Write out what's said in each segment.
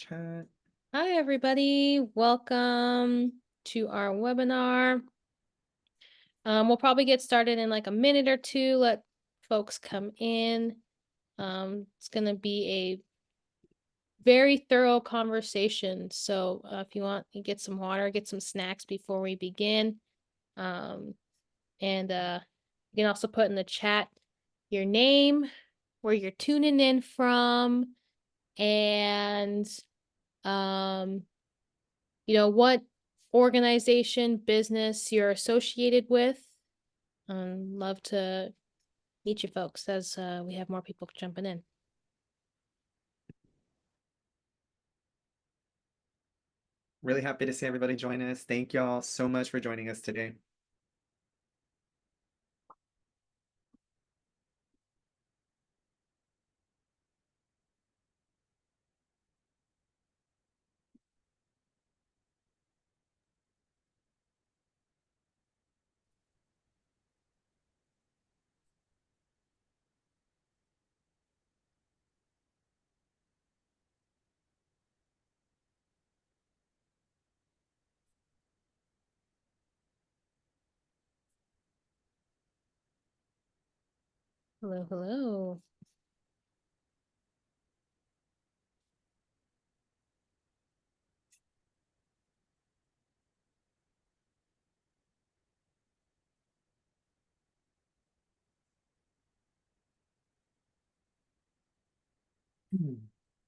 chat. Hi, everybody. Welcome to our webinar. We'll probably get started in like a minute or two, let folks come in. It's going to be a very thorough conversation. So if you want, you get some water, get some snacks before we begin. And you can also put in the chat your name, where you're tuning in from, and what organization, business you're associated with. Love to meet you folks as we have more people jumping in. Really happy to see everybody join us. Thank y'all so much for joining us today. Hello, hello.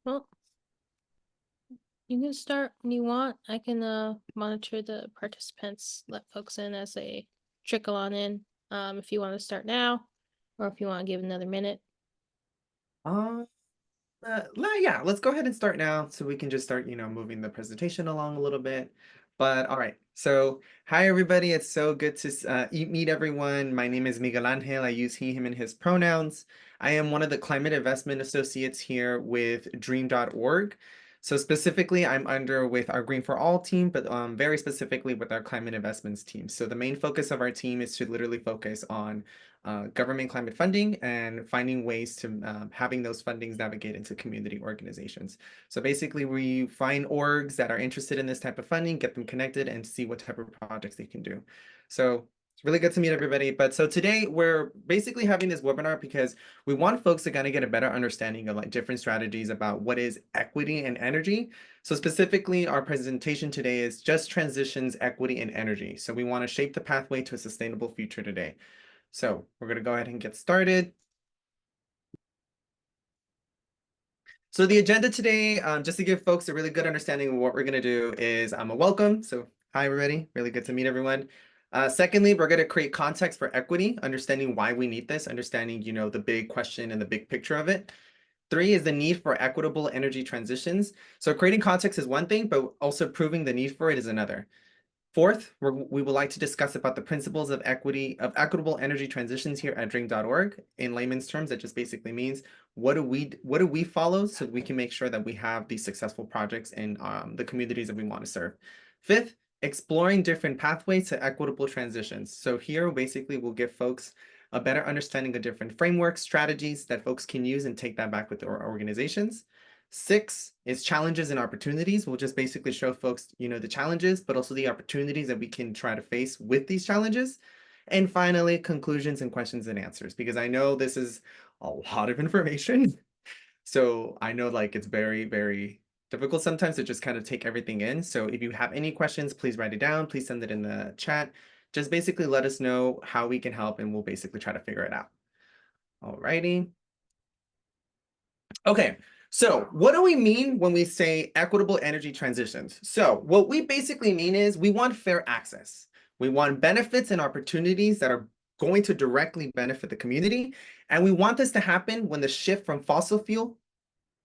Well, you can start when you want. I can monitor the participants, let folks in as they trickle on in. If you want to start now, or if you want to give another minute. Yeah, let's go ahead and start now so we can just start, moving the presentation along a little bit. But all right, so hi everybody. It's so good to meet everyone. My name is Miguel Angel. I use he, him, and his pronouns. I am one of the climate investment associates here with dream.org. So specifically, I'm under with our Green for All team, but very specifically with our climate investments team. So the main focus of our team is to literally focus on government climate funding and finding ways to having those fundings navigate into community organizations. So basically, we find orgs that are interested in this type of funding, get them connected, and see what type of projects they can do. So it's really good to meet everybody. But so today we're basically having this webinar because we want folks to kind of get a better understanding of like different strategies about what is equity and energy. So specifically, our presentation today is just transitions, equity, and energy. So we want to shape the pathway to a sustainable future today. So we're going to go ahead and get started. So the agenda today, just to give folks a really good understanding of what we're going to do is a welcome. So hi, everybody. Really good to meet everyone. Secondly, we're going to create context for equity, understanding why we need this, understanding, the big question and the big picture of it. 3 is the need for equitable energy transitions. So creating context is one thing, but also proving the need for it is another. 4th, we would like to discuss about the principles of equitable energy transitions here at dream.org. In layman's terms, that just basically means what do we follow so we can make sure that we have these successful projects in the communities that we want to serve. 5th, exploring different pathways to equitable transitions. So here, basically, we'll give folks a better understanding of different frameworks, strategies that folks can use and take that back with their organizations. 6 is challenges and opportunities. We'll just basically show folks, the challenges, but also the opportunities that we can try to face with these challenges. And finally, conclusions and questions and answers, because I know this is a lot of information. So I know like it's very, very difficult sometimes to just kind of take everything in. So if you have any questions, please write it down. Please send it in the chat. Just basically let us know how we can help and we'll basically try to figure it out. All righty. Okay, so what do we mean when we say equitable energy transitions? So what we basically mean is we want fair access. We want benefits and opportunities that are going to directly benefit the community. And we want this to happen when the shift from fossil fuel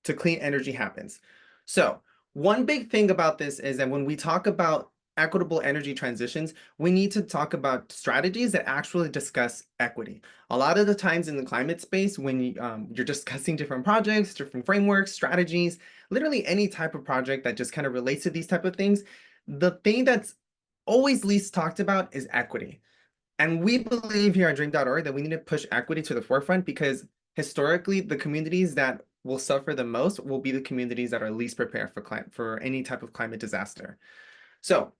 to clean energy happens. So one big thing about this is that when we talk about equitable energy transitions, we need to talk about strategies that actually discuss equity. A lot of the times in the climate space, when you're discussing different projects, different frameworks, strategies, literally any type of project that just kind of relates to these type of things, the thing that's always least talked about is equity. And we believe here at dream.org that we need to push equity to the forefront because historically, the communities that will suffer the most will be the communities that are least prepared for any type of climate disaster. So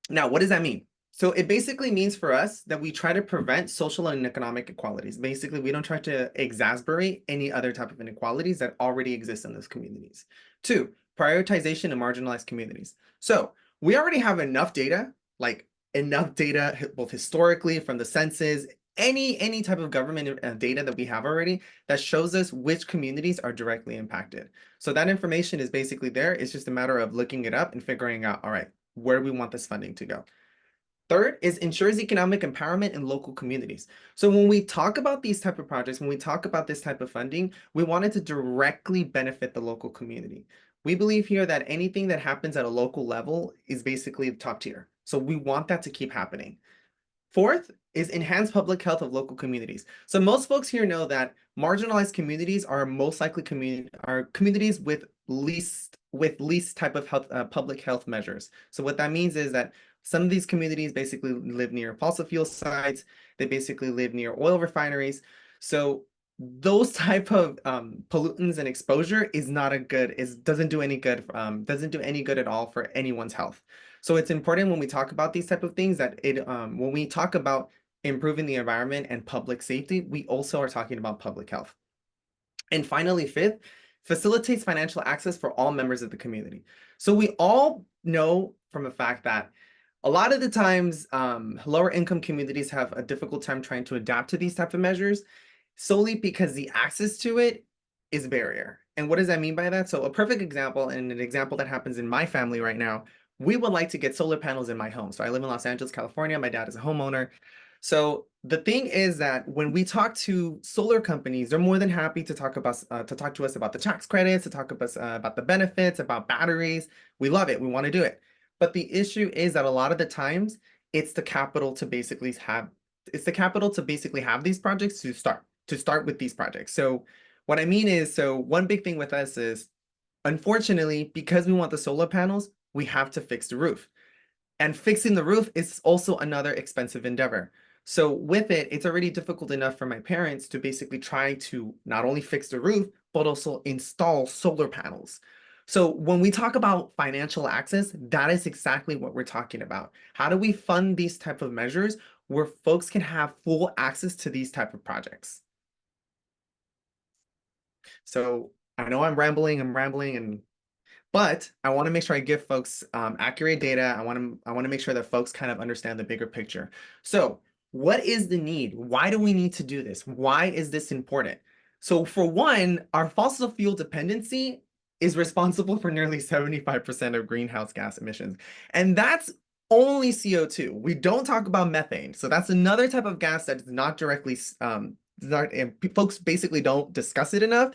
now, what does that mean? So it basically means for us that we try to prevent social and economic inequalities. Basically, we don't try to exacerbate any other type of inequalities that already exist in those communities. Two, prioritization of marginalized communities. So we already have enough data, like enough data, both historically from the census, any type of government data that we have already that shows us which communities are directly impacted. So that information is basically there. It's just a matter of looking it up and figuring out, all right, where we want this funding to go. Third is ensures economic empowerment in local communities. So when we talk about these type of projects, when we talk about this type of funding, we want it to directly benefit the local community. We believe here that anything that happens at a local level is basically top tier. So we want that to keep happening. Fourth is enhance public health of local communities. So most folks here know that marginalized communities are most likely communities with least type of health, public health measures. So what that means is that some of these communities basically live near fossil fuel sites. They basically live near oil refineries. So those type of pollutants and exposure is not a good, doesn't do any good, doesn't do any good at all for anyone's health. So it's important when we talk about these type of things that when we talk about improving the environment and public safety, we also are talking about public health. And finally, fifth, facilitates financial access for all members of the community. So we all know from a fact that a lot of the times, lower income communities have a difficult time trying to adapt to these type of measures solely because the access to it is a barrier. And what does that mean by that? So a perfect example, and an example that happens in my family right now, we would like to get solar panels in my home. So I live in Los Angeles, California. My dad is a homeowner. So the thing is that when we talk to solar companies, they're more than happy to talk to us about the tax credits, to talk about the benefits, about batteries. We love it. We want to do it. But the issue is that a lot of the times it's the capital to basically have these projects to start with these projects. So what I mean is, so one big thing with us is, unfortunately, because we want the solar panels, we have to fix the roof. And fixing the roof is also another expensive endeavor. So with it, it's already difficult enough for my parents to basically try to not only fix the roof, but also install solar panels. So when we talk about financial access, that is exactly what we're talking about. How do we fund these type of measures where folks can have full access to these type of projects? So I know I'm rambling, but I want to make sure I give folks accurate data. I want to make sure that folks kind of understand the bigger picture. So what is the need? Why do we need to do this? Why is this important? So for one, our fossil fuel dependency is responsible for nearly 75% of greenhouse gas emissions. And that's only CO2. We don't talk about methane. So that's another type of gas that is not directly, folks basically don't discuss it enough.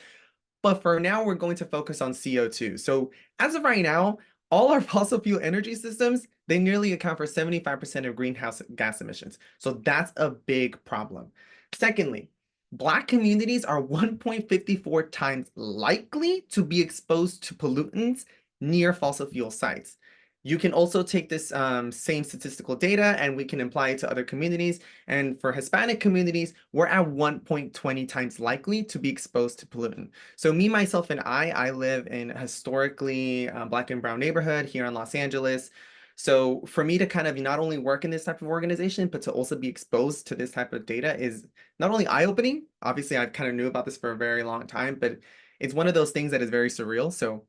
But for now, we're going to focus on CO2. So as of right now, all our fossil fuel energy systems, they nearly account for 75% of greenhouse gas emissions. So that's a big problem. Secondly, Black communities are 1.54 times likely to be exposed to pollutants near fossil fuel sites. You can also take this same statistical data and we can apply it to other communities. And for Hispanic communities, we're at 1.20 times likely to be exposed to pollutant. So me, myself, and I live in a historically Black and brown neighborhood here in Los Angeles. So for me to kind of not only work in this type of organization, but to also be exposed to this type of data is not only eye-opening. Obviously, I kind of knew about this for a very long time, but it's one of those things that is very surreal. So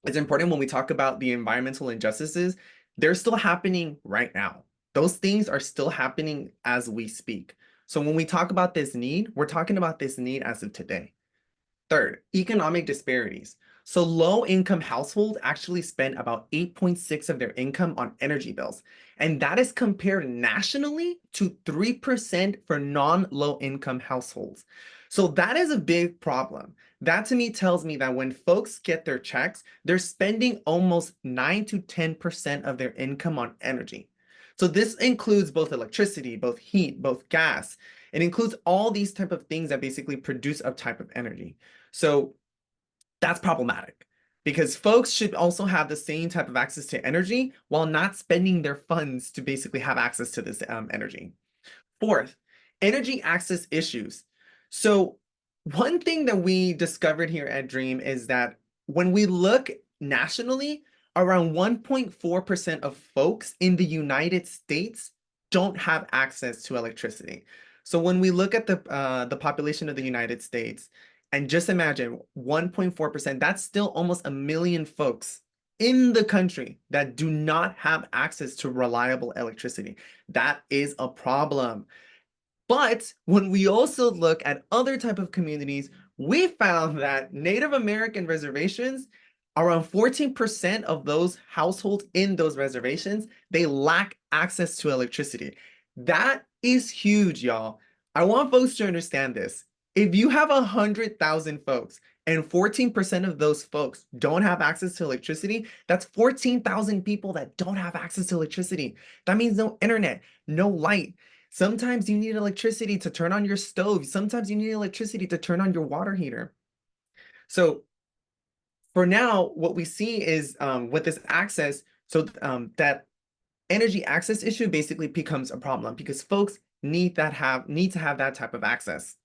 it's important when we talk about the environmental injustices, they're still happening right now. Those things are still happening as we speak. So when we talk about this need, we're talking about this need as of today. Third, economic disparities. So low-income households actually spend about 8.6 of their income on energy bills. And that is compared nationally to 3% for non-low-income households. So that is a big problem. That to me tells me that when folks get their checks, they're spending almost 9 to 10% of their income on energy. So this includes both electricity, both heat, both gas. It includes all these type of things that basically produce a type of energy. So that's problematic because folks should also have the same type of access to energy while not spending their funds to basically have access to this energy. Fourth, energy access issues. So One thing that we discovered here at Dream is that when we look nationally, around 1.4% of folks in the United States don't have access to electricity. So when we look at the population of the United States, and just imagine 1.4%, that's still almost a million folks in the country that do not have access to reliable electricity. That is a problem. But when we also look at other type of communities, we found that Native American reservations, around 14% of those households in those reservations, they lack access to electricity. That is huge, y'all. I want folks to understand this. If you have 100,000 folks and 14% of those folks don't have access to electricity, that's 14,000 people that don't have access to electricity. That means no internet, no light. Sometimes you need electricity to turn on your stove. Sometimes you need electricity to turn on your water heater. So for now, what we see is with this access, that energy access issue basically becomes a problem because folks need to have that type of access.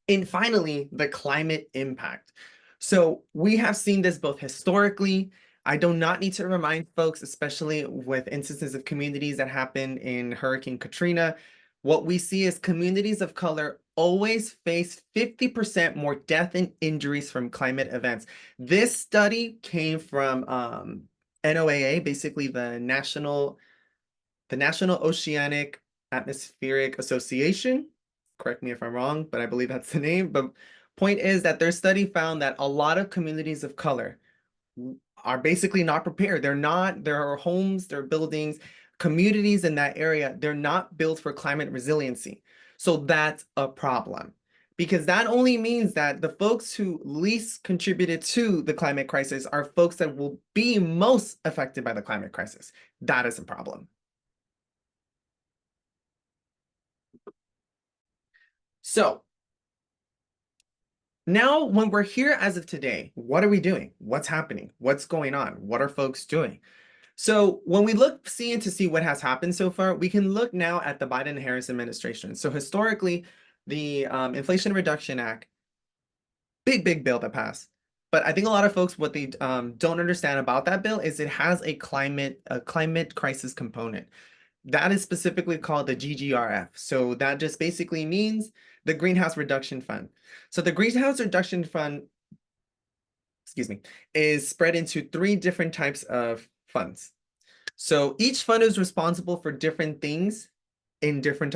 And finally, the climate impact. So we have seen this both historically. I do not need to remind folks, especially with instances of communities that happen in Hurricane Katrina, what we see is communities of color always face 50% more death and injuries from climate events. This study came from NOAA, basically the National Oceanic Atmospheric Association. Correct me if I'm wrong, but I believe that's the name. But point is that their study found that a lot of communities of color are basically not prepared. Their homes, their buildings, communities in that area, they're not built for climate resiliency. So that's a problem. Because that only means that the folks who least contributed to the climate crisis are folks that will be most affected by the climate crisis. That is a problem. So now when we're here as of today, what are we doing? What's happening? What's going on? What are folks doing? So when we see what has happened so far, we can look now at the Biden-Harris administration. So historically, the Inflation Reduction Act, big bill that passed. But I think a lot of folks, what they don't understand about that bill is it has a climate crisis component. That is specifically called the GGRF. So that just basically means the Greenhouse Reduction Fund. So the Greenhouse Reduction Fund, excuse me, is spread into 3 different types of funds. So each fund is responsible for different things in different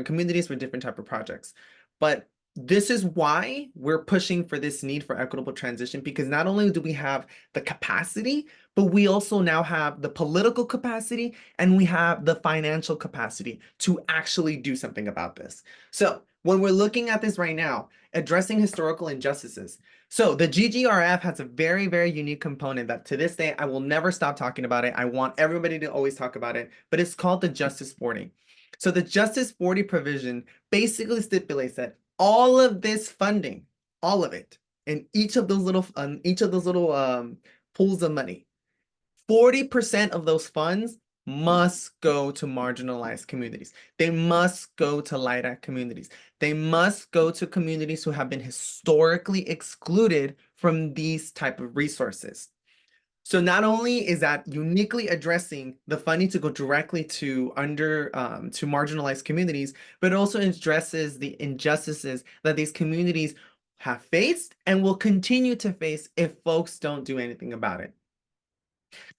communities with different type of projects. But this is why we're pushing for this need for equitable transition, because not only do we have the capacity, but we also now have the political capacity and we have the financial capacity to actually do something about this. So when we're looking at this right now, addressing historical injustices. So the GGRF has a very, very unique component that to this day, I will never stop talking about it. I want everybody to always talk about it, but it's called the Justice 40. So the Justice 40 provision basically stipulates that all of this funding, all of it, in each of those little pools of money, 40% of those funds must go to marginalized communities. They must go to LIDAC communities. They must go to communities who have been historically excluded from these type of resources. So not only is that uniquely addressing the funding to go directly to marginalized communities, but it also addresses the injustices that these communities have faced and will continue to face if folks don't do anything about it.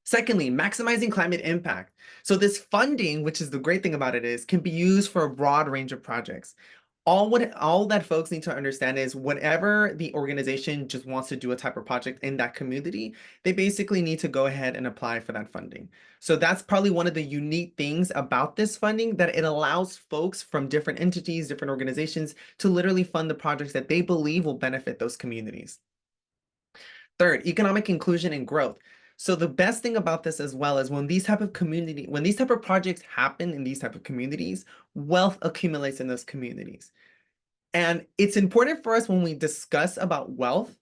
Secondly, maximizing climate impact. So this funding, which is the great thing about it, is can be used for a broad range of projects. All that folks need to understand is whenever the organization just wants to do a type of project in that community, they basically need to go ahead and apply for that funding. So that's probably one of the unique things about this funding, that it allows folks from different entities, different organizations to literally fund the projects that they believe will benefit those communities. Third, economic inclusion and growth. So the best thing about this as well is when these type of projects happen in these type of communities, wealth accumulates in those communities. And it's important for us when we discuss about wealth,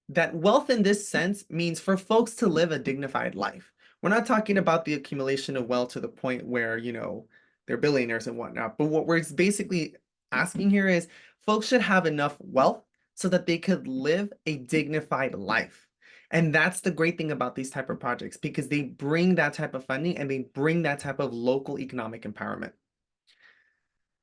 that wealth in this sense means for folks to live a dignified life. We're not talking about the accumulation of wealth to the point where, they're billionaires and whatnot, but what we're basically asking here is folks should have enough wealth so that they could live a dignified life. And that's the great thing about these type of projects, because they bring that type of funding and they bring that type of local economic empowerment.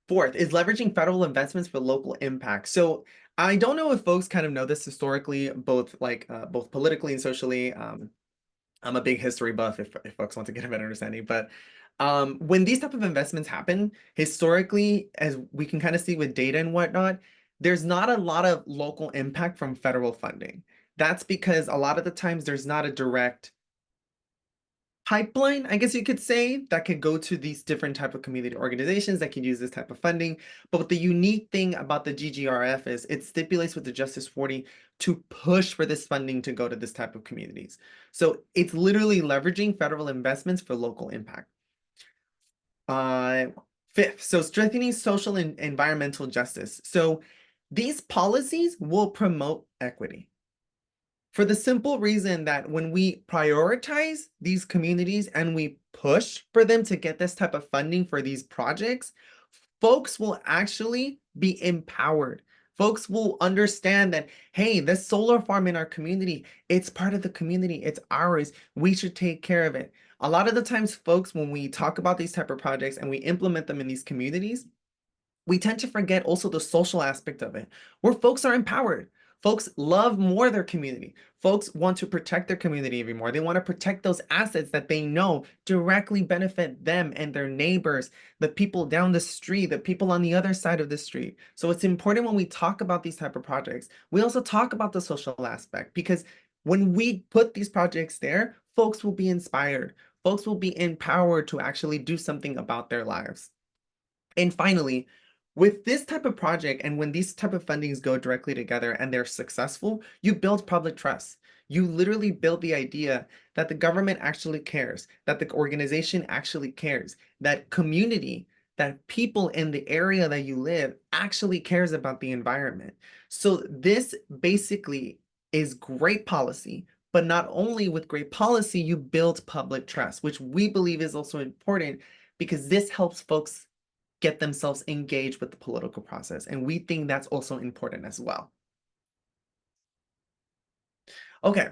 Fourth is leveraging federal investments for local impact. So I don't know if folks kind of know this historically, both both politically and socially. I'm a big history buff if folks want to get a better understanding. But when these type of investments happen, historically, as we can kind of see with data and whatnot, there's not a lot of local impact from federal funding. That's because a lot of the times there's not a direct pipeline, I guess you could say, that could go to these different type of community organizations that can use this type of funding. But the unique thing about the GGRF is it stipulates with the Justice 40 to push for this funding to go to this type of communities. So it's literally leveraging federal investments for local impact. Fifth, so strengthening social and environmental justice. So these policies will promote equity, for the simple reason that when we prioritize these communities and we push for them to get this type of funding for these projects, folks will actually be empowered. Folks will understand that, hey, this solar farm in our community, it's part of the community, it's ours, we should take care of it. A lot of the times, folks, when we talk about these type of projects and we implement them in these communities, we tend to forget also the social aspect of it, where folks are empowered. Folks love more their community. Folks want to protect their community even more. They want to protect those assets that they know directly benefit them and their neighbors, the people down the street, the people on the other side of the street. So it's important when we talk about these type of projects, we also talk about the social aspect, because when we put these projects there, folks will be inspired. Folks will be empowered to actually do something about their lives. And finally, with this type of project and when these type of fundings go directly together and they're successful, you build public trust. You literally build the idea that the government actually cares, that the organization actually cares, that community, that people in the area that you live actually cares about the environment. So this basically is great policy, but not only with great policy, you build public trust, which we believe is also important because this helps folks get themselves engaged with the political process. And we think that's also important as well. Okay,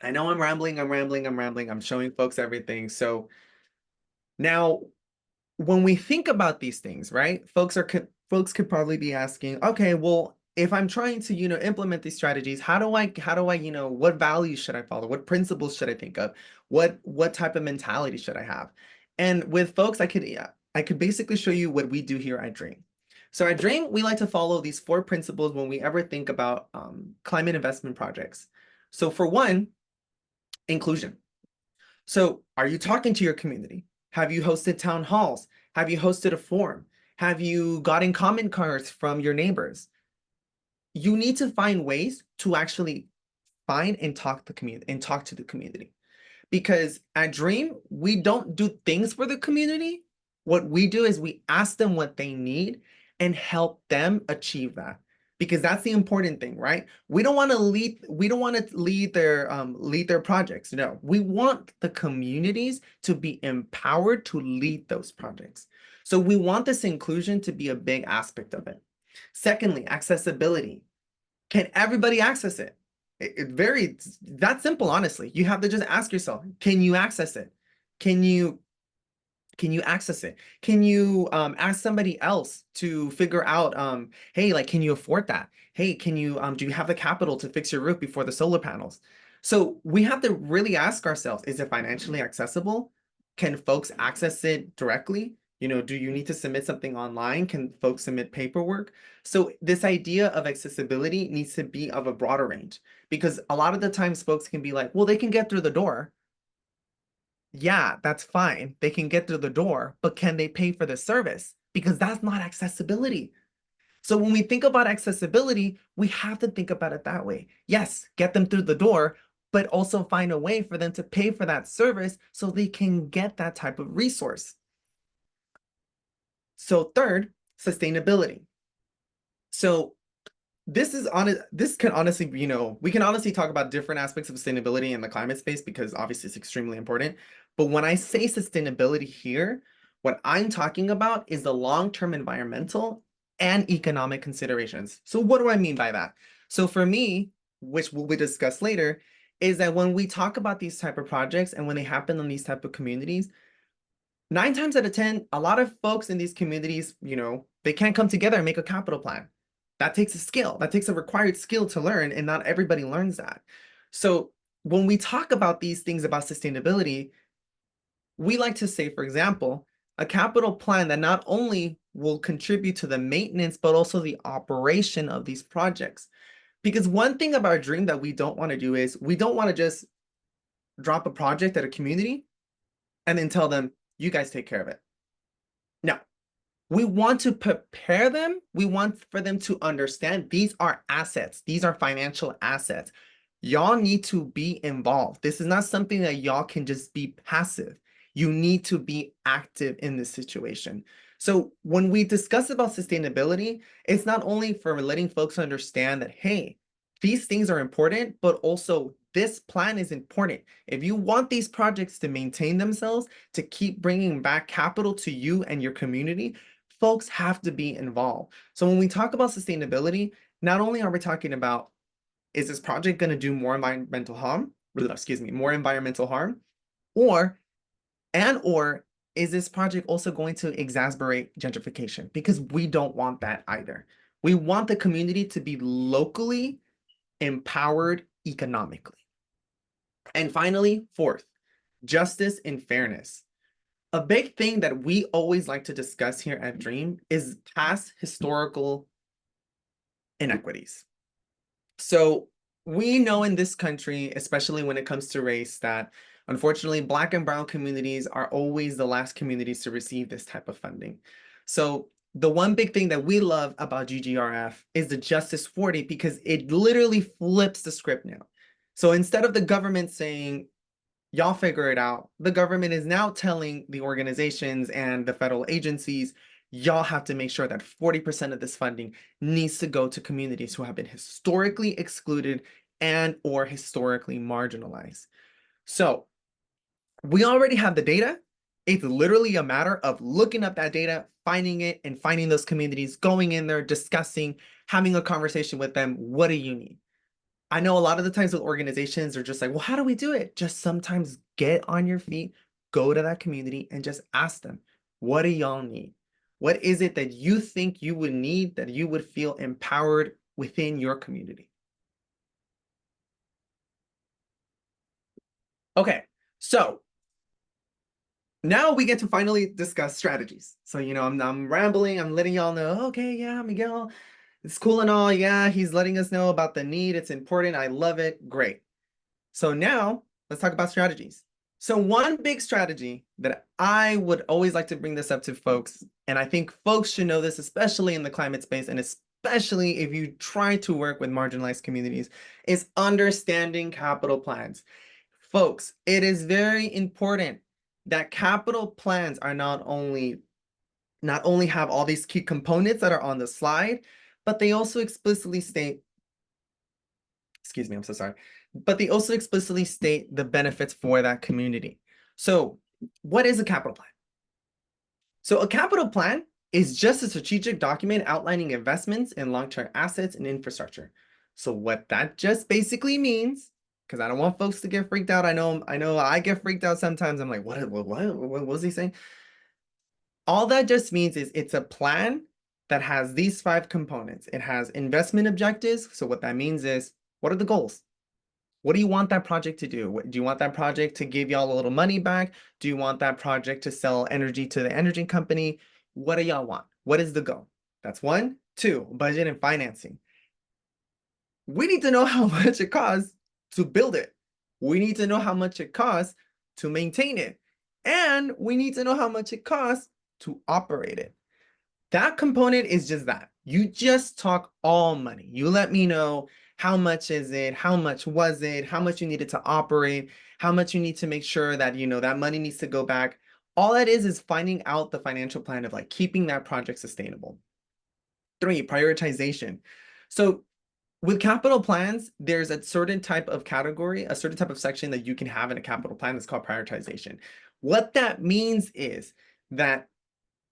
I know I'm rambling, I'm showing folks everything. So now when we think about these things, right, folks could probably be asking, okay, well, if I'm trying to, implement these strategies, how do I, what values should I follow? What principles should I think of? What type of mentality should I have? And with folks, I could basically show you what we do here at Dream. So at Dream, we like to follow these 4 principles when we ever think about climate investment projects. So for one, inclusion. So are you talking to your community? Have you hosted town halls? Have you hosted a forum? Have you gotten comment cards from your neighbors? You need to find ways to actually find and talk to the community. Because at Dream, we don't do things for the community. What we do is we ask them what they need and help them achieve that. Because that's the important thing, right? We don't want to lead their projects. No, we want the communities to be empowered to lead those projects. So we want this inclusion to be a big aspect of it. Secondly, accessibility. Can everybody access it? It's that simple, honestly. You have to just ask yourself, can you access it? Can you access it? Can you ask somebody else to figure out, hey, like, can you afford that? Hey, do you have the capital to fix your roof before the solar panels? So we have to really ask ourselves, is it financially accessible? Can folks access it directly? Do you need to submit something online? Can folks submit paperwork? So this idea of accessibility needs to be of a broader range, because a lot of the times folks can be like, well, they can get through the door. Yeah, that's fine. They can get through the door, but can they pay for the service? Because that's not accessibility. So when we think about accessibility, we have to think about it that way. Yes, get them through the door, but also find a way for them to pay for that service so they can get that type of resource. So third, sustainability. So this can honestly, we can honestly talk about different aspects of sustainability in the climate space because obviously it's extremely important. But when I say sustainability here, what I'm talking about is the long-term environmental and economic considerations. So what do I mean by that? So for me, which will be discussed later, is that when we talk about these type of projects and when they happen in these type of communities, 9 times out of 10, a lot of folks in these communities, they can't come together and make a capital plan. That takes a skill. That takes a required skill to learn, and not everybody learns that. So when we talk about these things about sustainability, we like to say, for example, a capital plan that not only will contribute to the maintenance, but also the operation of these projects. Because one thing about Dream that we don't want to do is we don't want to just drop a project at a community and then tell them, you guys take care of it. No, we want to prepare them. We want for them to understand these are assets. These are financial assets. Y'all need to be involved. This is not something that y'all can just be passive. You need to be active in this situation. So when we discuss about sustainability, it's not only for letting folks understand that, hey, these things are important, but also this plan is important. If you want these projects to maintain themselves, to keep bringing back capital to you and your community, folks have to be involved. So when we talk about sustainability, not only are we talking about, is this project going to do more environmental harm? More environmental harm? Or is this project also going to exacerbate gentrification? Because we don't want that either. We want the community to be locally empowered economically. And finally, fourth, justice and fairness. A big thing that we always like to discuss here at Dream is past historical inequities. So we know in this country, especially when it comes to race, that unfortunately, Black and Brown communities are always the last communities to receive this type of funding. So the one big thing that we love about GGRF is the Justice 40, because it literally flips the script now. So instead of the government saying, y'all figure it out, the government is now telling the organizations and the federal agencies, y'all have to make sure that 40% of this funding needs to go to communities who have been historically excluded and or historically marginalized. So we already have the data. It's literally a matter of looking up that data, finding it, and finding those communities, going in there, discussing, having a conversation with them. What do you need? I know a lot of the times with organizations are just like, well, how do we do it? Just sometimes get on your feet, go to that community and just ask them, what do y'all need? What is it that you think you would need, that you would feel empowered within your community? Okay, so now we get to finally discuss strategies. So, I'm rambling, I'm letting y'all know, okay, yeah, Miguel, it's cool and all. Yeah, he's letting us know about the need. It's important. I love it. Great. So now let's talk about strategies. So one big strategy that I would always like to bring this up to folks, and I think folks should know this, especially in the climate space, and especially if you try to work with marginalized communities, is understanding capital plans. Folks, it is very important that capital plans are not only have all these key components that are on the slide, but they also explicitly state, excuse me, I'm so sorry, but they also explicitly state the benefits for that community. So what is a capital plan? So a capital plan is just a strategic document outlining investments in long-term assets and infrastructure. So what that just basically means, because I don't want folks to get freaked out. I know I get freaked out sometimes. I'm like, what was he saying? All that just means is it's a plan that has these 5 components. It has investment objectives. So what that means is, what are the goals? What do you want that project to do? Do you want that project to give y'all a little money back? Do you want that project to sell energy to the energy company? What do y'all want? What is the goal? That's 1. 2, budget and financing. We need to know how much it costs to build it. We need to know how much it costs to maintain it. And we need to know how much it costs to operate it. That component is just that. You just talk all money. You let me know how much is it, how much was it, how much you needed to operate, how much you need to make sure that, that money needs to go back. All that is finding out the financial plan of like keeping that project sustainable. 3, prioritization. So with capital plans, there's a certain type of category, a certain type of section that you can have in a capital plan that's called prioritization. What that means is that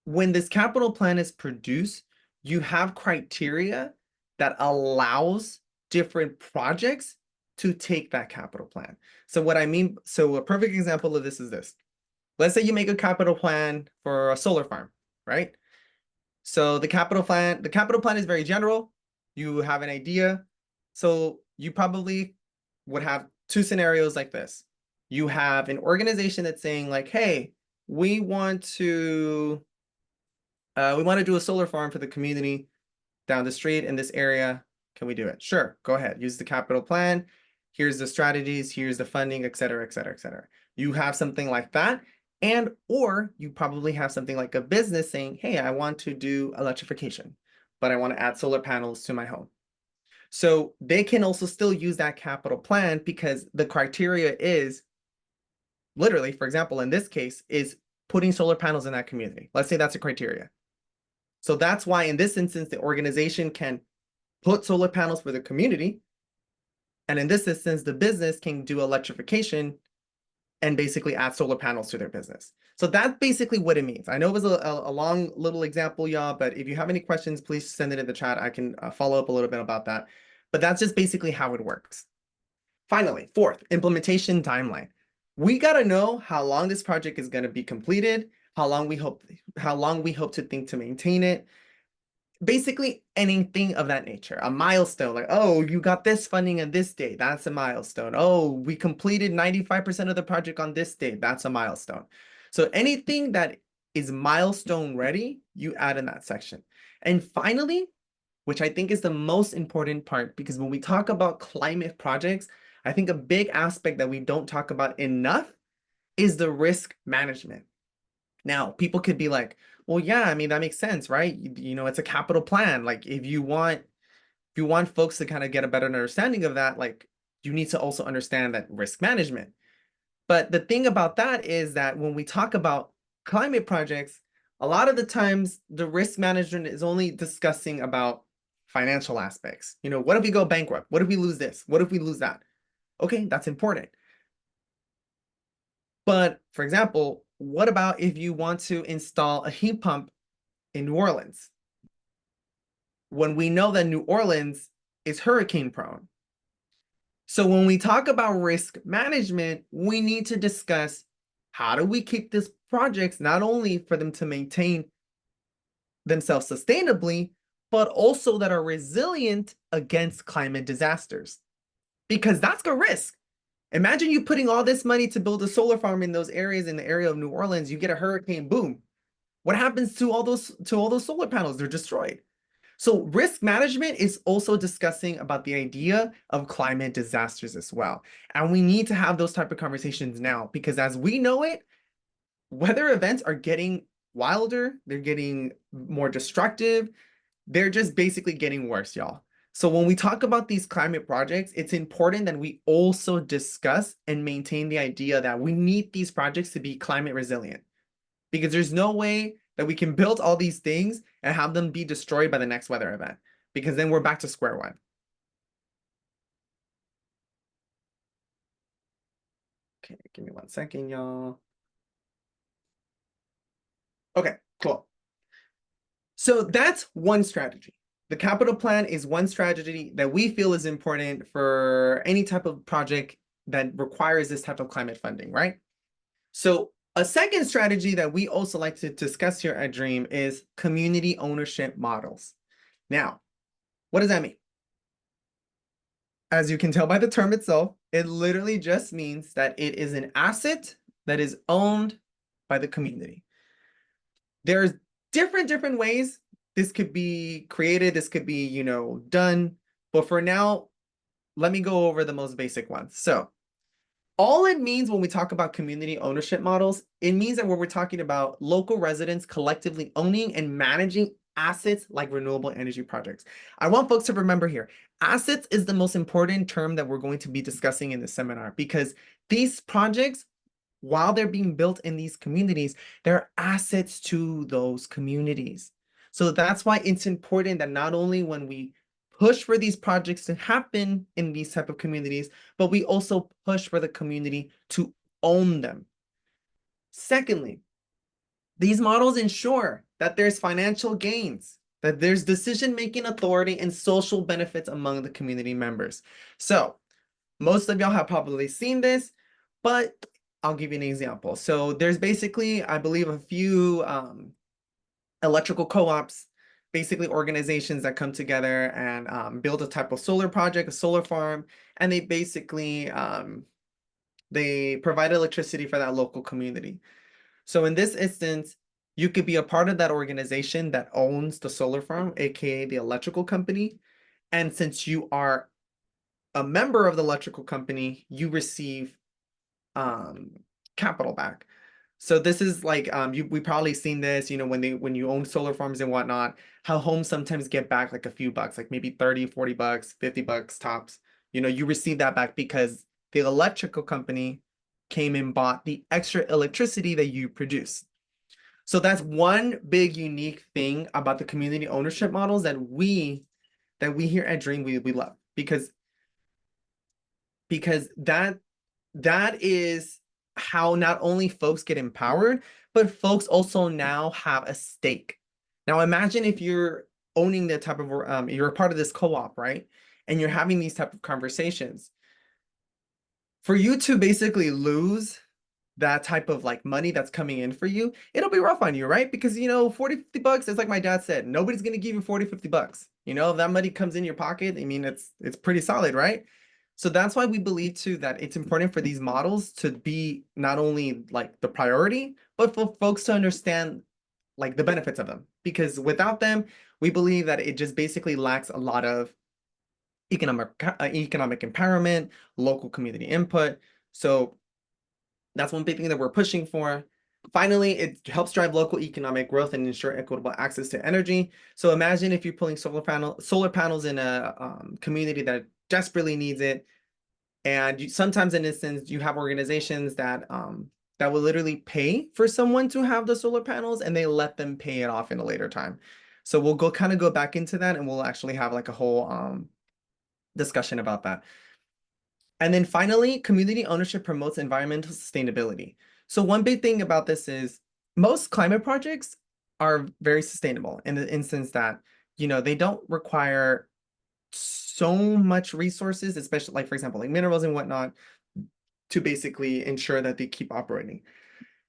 when this capital plan is produced, you have criteria that allows different projects to take that capital plan. So what I mean, so a perfect example of this is this. Let's say you make a capital plan for a solar farm, right? So the capital plan is very general. You have an idea. So you probably would have two scenarios like this. You have an organization that's saying like, hey, we want to do a solar farm for the community down the street in this area. Can we do it? Sure, go ahead. Use the capital plan. Here's the strategies, here's the funding, et cetera, et cetera, et cetera. You have something like that. And or you probably have something like a business saying, hey, I want to do electrification, but I want to add solar panels to my home. So they can also still use that capital plan because the criteria is literally, for example, in this case, is putting solar panels in that community. Let's say that's a criteria. So that's why in this instance, the organization can put solar panels for the community. And in this instance, the business can do electrification and basically add solar panels to their business. So that's basically what it means. I know it was a long little example, y'all, but if you have any questions, please send it in the chat. I can follow up a little bit about that. But that's just basically how it works. Finally, fourth, implementation timeline. We got to know how long this project is going to be completed, how long we hope to think to maintain it, basically anything of that nature. A milestone, like, oh, you got this funding on this date, that's a milestone. Oh, we completed 95% of the project on this date, that's a milestone. So anything that is milestone ready, you add in that section. And finally, which I think is the most important part, because when we talk about climate projects, I think a big aspect that we don't talk about enough is the risk management. Now, people could be like, well, yeah, I mean, that makes sense, right? You know, it's a capital plan. Like if you want folks to kind of get a better understanding of that, like you need to also understand that risk management. But the thing about that is that when we talk about climate projects, a lot of the times the risk management is only discussing about financial aspects. You know, what if we go bankrupt? What if we lose this? What if we lose that? Okay, that's important. But for example, what about if you want to install a heat pump in New Orleans? When we know that New Orleans is hurricane prone. So when we talk about risk management, we need to discuss how do we keep these projects not only for them to maintain themselves sustainably, but also that are resilient against climate disasters. Because that's a risk. Imagine you putting all this money to build a solar farm in those areas in the area of New Orleans, you get a hurricane, boom. What happens to all those solar panels? They're destroyed. So risk management is also discussing about the idea of climate disasters as well. And we need to have those type of conversations now because as we know it, weather events are getting wilder, they're getting more destructive, they're just basically getting worse, y'all. So when we talk about these climate projects, it's important that we also discuss and maintain the idea that we need these projects to be climate resilient because there's no way that we can build all these things and have them be destroyed by the next weather event because then we're back to square one. Okay, give me 1 second, y'all. Okay, cool. So that's one strategy. The capital plan is one strategy that we feel is important for any type of project that requires this type of climate funding, right? So a second strategy that we also like to discuss here at Dream is community ownership models. Now, what does that mean? As you can tell by the term itself, it literally just means that it is an asset that is owned by the community. There's different ways this could be created, this could be, you know, done. But for now, let me go over the most basic ones. So all it means when we talk about community ownership models, it means that when we're talking about local residents collectively owning and managing assets like renewable energy projects. I want folks to remember here, assets is the most important term that we're going to be discussing in this seminar because these projects, while they're being built in these communities, they're assets to those communities. So that's why it's important that not only when we push for these projects to happen in these type of communities, but we also push for the community to own them. Secondly, these models ensure that there's financial gains that there's decision-making authority and social benefits among the community members. So most of y'all have probably seen this, but I'll give you an example. So there's basically, I believe, a few electrical co-ops, basically organizations that come together and build a type of solar project, a solar farm, and they basically they provide electricity for that local community. So in this instance, you could be a part of that organization that owns the solar farm, aka the electrical company. And since you are a member of the electrical company, you receive um, capital back. So this is like we probably seen this, when you own solar farms and whatnot, how homes sometimes get back like a few bucks, like maybe 30, 40 bucks, 50 bucks tops. You receive that back because the electrical company came and bought the extra electricity that you produce. So that's one big unique thing about the community ownership models that we here at Dream we love because that is how not only folks get empowered, but folks also now have a stake. Now imagine if you're owning the type of you're a part of this co-op, right? And you're having these type of conversations. For you to basically lose that type of like money that's coming in for you, it'll be rough on you, right? Because 40, 50 bucks, it's like my dad said, nobody's gonna give you 40, 50 bucks. If that money comes in your pocket, I mean, it's pretty solid, right? So that's why we believe too that it's important for these models to be not only like the priority, but for folks to understand like the benefits of them. Because without them, we believe that it just basically lacks a lot of economic empowerment, local community input. So that's one big thing that we're pushing for. Finally, it helps drive local economic growth and ensure equitable access to energy. So imagine if you're pulling solar panels in a community that desperately needs it, and sometimes in instance you have organizations that will literally pay for someone to have the solar panels, and they let them pay it off in a later time. So we'll go back into that, and we'll actually have like a whole discussion about that. And then finally, community ownership promotes environmental sustainability. So one big thing about this is most climate projects are very sustainable in the instance that, they don't require so much resources, especially like, for example, like minerals and whatnot, to basically ensure that they keep operating.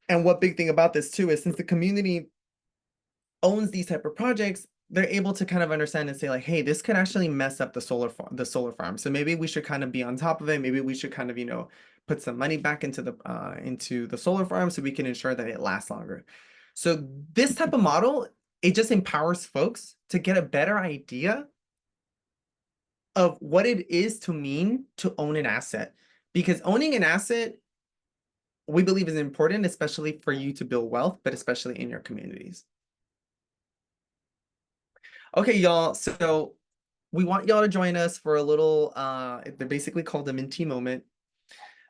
And what big thing about this too is since the community owns these type of projects, they're able to kind of understand and say like, hey, this could actually mess up the solar farm. So maybe we should kind of be on top of it. Maybe we should kind of, put some money back into the solar farm so we can ensure that it lasts longer. So this type of model, it just empowers folks to get a better idea of what it is to mean to own an asset. Because owning an asset, we believe is important, especially for you to build wealth, but especially in your communities. Okay, y'all, so we want y'all to join us for a little, they're basically called the Minty moment.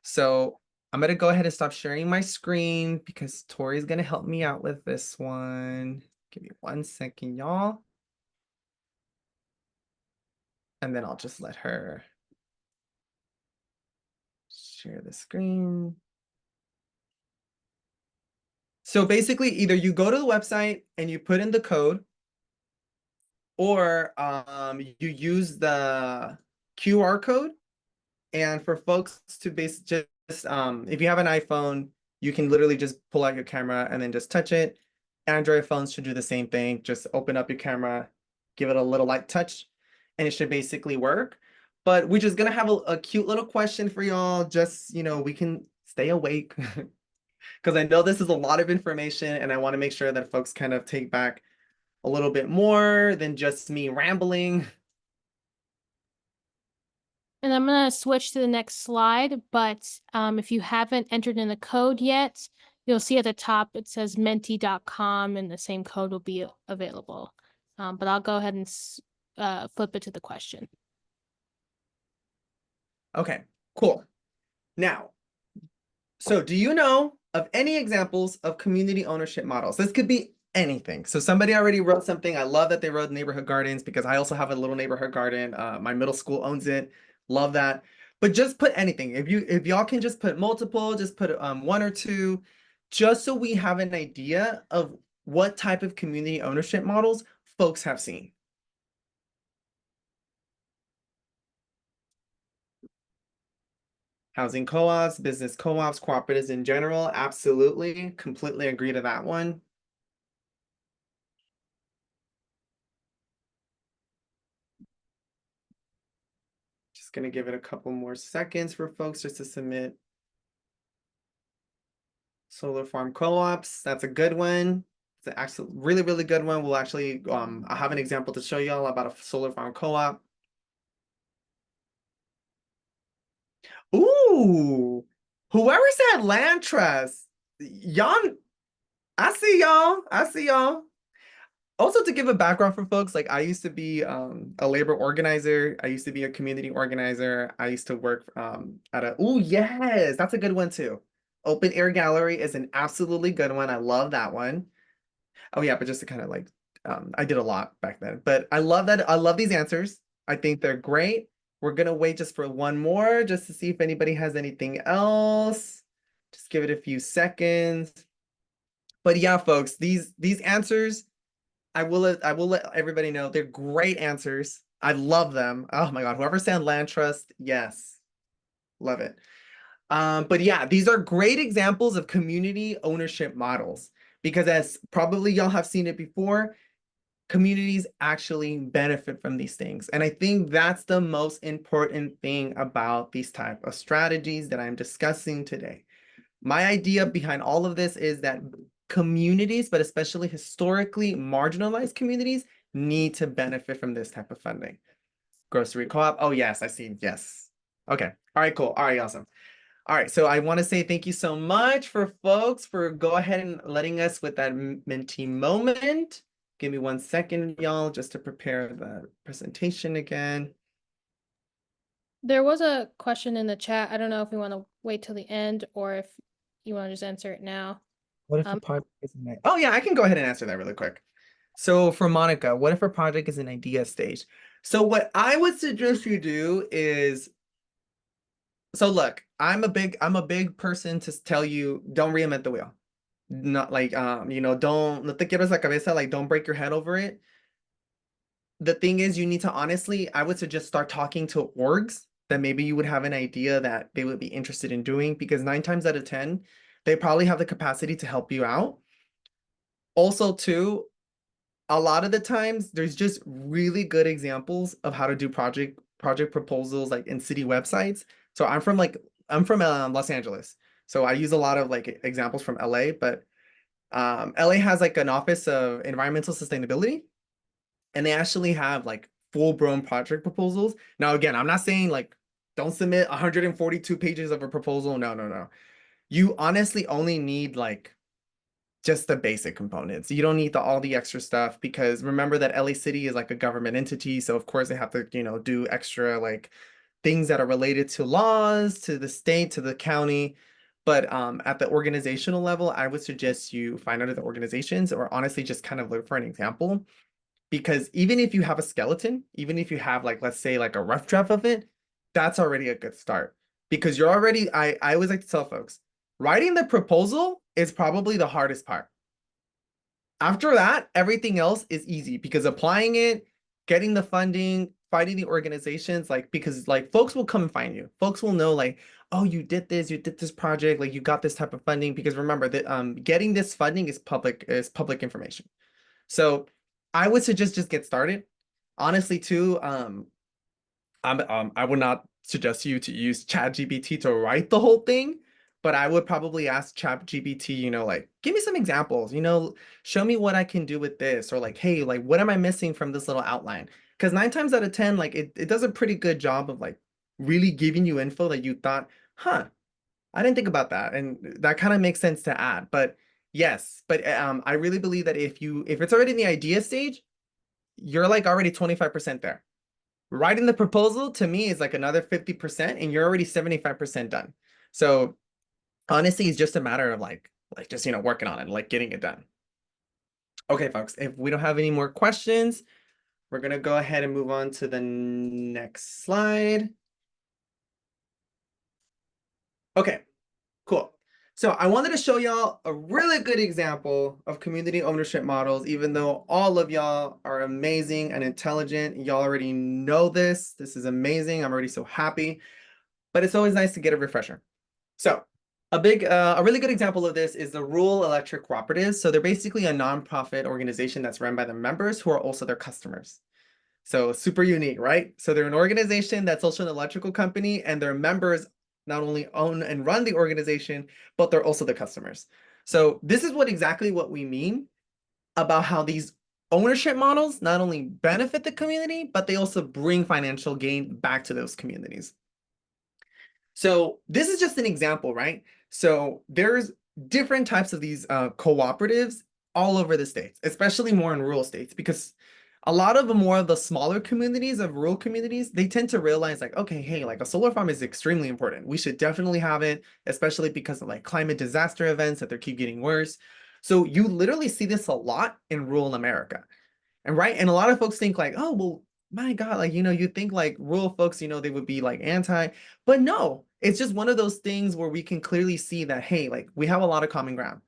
So I'm gonna go ahead and stop sharing my screen because Tori's gonna help me out with this one. Give me 1 second, y'all. And then I'll just let her share the screen. So basically, either you go to the website and you put in the code, or you use the QR code. And for folks to just if you have an iPhone, you can literally just pull out your camera and then just touch it. Android phones should do the same thing. Just open up your camera, give it a little light touch, and it should basically work. But we're just gonna have a cute little question for y'all. Just, we can stay awake because I know this is a lot of information, and I want to make sure that folks kind of take back a little bit more than just me rambling. And I'm going to switch to the next slide, but if you haven't entered in the code yet, you'll see at the top it says menti.com and the same code will be available. But I'll go ahead and flip it to the question. Okay, cool. Now, so do you know of any examples of community ownership models? This could be anything. So somebody already wrote something. I love that they wrote neighborhood gardens because I also have a little neighborhood garden. My middle school owns it. Love that. But just put anything. If y'all can just put multiple, just put one or two, just so we have an idea of what type of community ownership models folks have seen? Housing co-ops, business co-ops, cooperatives in general, absolutely, completely agree to that one. Just gonna give it a couple more seconds for folks just to submit. Solar farm co-ops, that's a good one. It's an actually really, really good one. We'll actually, I have an example to show y'all about a solar farm co-op. Ooh, whoever said land trust, y'all, I see y'all. I see y'all. Also, to give a background for folks, like I used to be a labor organizer. I used to be a community organizer. I used to work at a, oh yes, that's a good one too. Open air gallery is an absolutely good one. I love that one. Oh yeah, but just to kind of like, I did a lot back then. But I love that. I love these answers. I think they're great. We're gonna wait just for one more, just to see if anybody has anything else. Just give it a few seconds. But yeah, folks, these answers, I will let everybody know they're great answers. I love them. Oh my God, whoever said land trust, yes, love it. But yeah, these are great examples of community ownership models because as probably y'all have seen it before, communities actually benefit from these things. And I think that's the most important thing about these type of strategies that I'm discussing today. My idea behind all of this is that communities, but especially historically marginalized communities, need to benefit from this type of funding. Grocery co-op. Oh, yes, I see. Yes. Okay. All right, cool. All right, awesome. All right, so I want to say thank you so much for folks for go ahead and letting us with that Menti moment. Give me 1 second, y'all, just to prepare the presentation again. There was a question in the chat. I don't know if we want to wait till the end or if you want to just answer it now. What if a project is an Oh yeah, I can go ahead and answer that really quick. So for Monica, what if a project is an idea stage? So what I would suggest you do is, so look, I'm a big person to tell you don't reinvent the wheel. Not like don't no te quiebres la cabeza, like don't break your head over it. The thing is you need to honestly, I would suggest start talking to orgs that maybe you would have an idea that they would be interested in doing because 9 times out of 10, they probably have the capacity to help you out. Also, too, a lot of the times there's just really good examples of how to do project proposals like in city websites. So I'm from Los Angeles. So I use a lot of like examples from LA, but LA has like an office of environmental sustainability and they actually have like full-blown project proposals. Now again, I'm not saying like don't submit 142 pages of a proposal. No, no, no. You honestly only need like just the basic components. You don't need all the extra stuff because remember that LA City is like a government entity. So of course they have to, do extra like things that are related to laws, to the state, to the county. But at the organizational level, I would suggest you find out the organizations or honestly just kind of look for an example. Because even if you have a skeleton, even if you have like, let's say like a rough draft of it, that's already a good start. Because you're already, I always like to tell folks, writing the proposal is probably the hardest part. After that, everything else is easy because applying it, getting the funding, finding the organizations, like because like folks will come and find you. Folks will know like, oh, you did this project, like you got this type of funding. Because remember that getting this funding is public information. So I would suggest just get started. Honestly, too, I would not suggest you to use ChatGPT to write the whole thing, but I would probably ask ChatGPT, like, give me some examples, show me what I can do with this, or like, hey, like, what am I missing from this little outline? Because 9 times out of 10, like, it does a pretty good job of like really giving you info that you thought, huh, I didn't think about that. And that kind of makes sense to add. But yes, but I really believe that if it's already in the idea stage, you're like already 25% there. Writing the proposal to me is like another 50% and you're already 75% done. So honestly, it's just a matter of like just working on it, like getting it done. Okay, folks, if we don't have any more questions, we're gonna go ahead and move on to the next slide. Okay, cool. So I wanted to show y'all a really good example of community ownership models, even though all of y'all are amazing and intelligent. Y'all already know this. This is amazing. I'm already so happy, but it's always nice to get a refresher. So a really good example of this is the rural electric cooperatives. So they're basically a nonprofit organization that's run by the members who are also their customers. So super unique, right? So they're an organization that's also an electrical company, and their members not only own and run the organization, but they're also the customers. So this is exactly what we mean about how these ownership models not only benefit the community, but they also bring financial gain back to those communities. So this is just an example, right? So there's different types of these cooperatives all over the states, especially more in rural states, because a lot of the more of the smaller communities of rural communities, they tend to realize like, okay, hey, like a solar farm is extremely important. We should definitely have it, especially because of like climate disaster events that they keep getting worse. So you literally see this a lot in rural America. And right, and a lot of folks think like, oh, well, my God, like, you think like rural folks, they would be like anti, but no, it's just one of those things where we can clearly see that, hey, like we have a lot of common ground.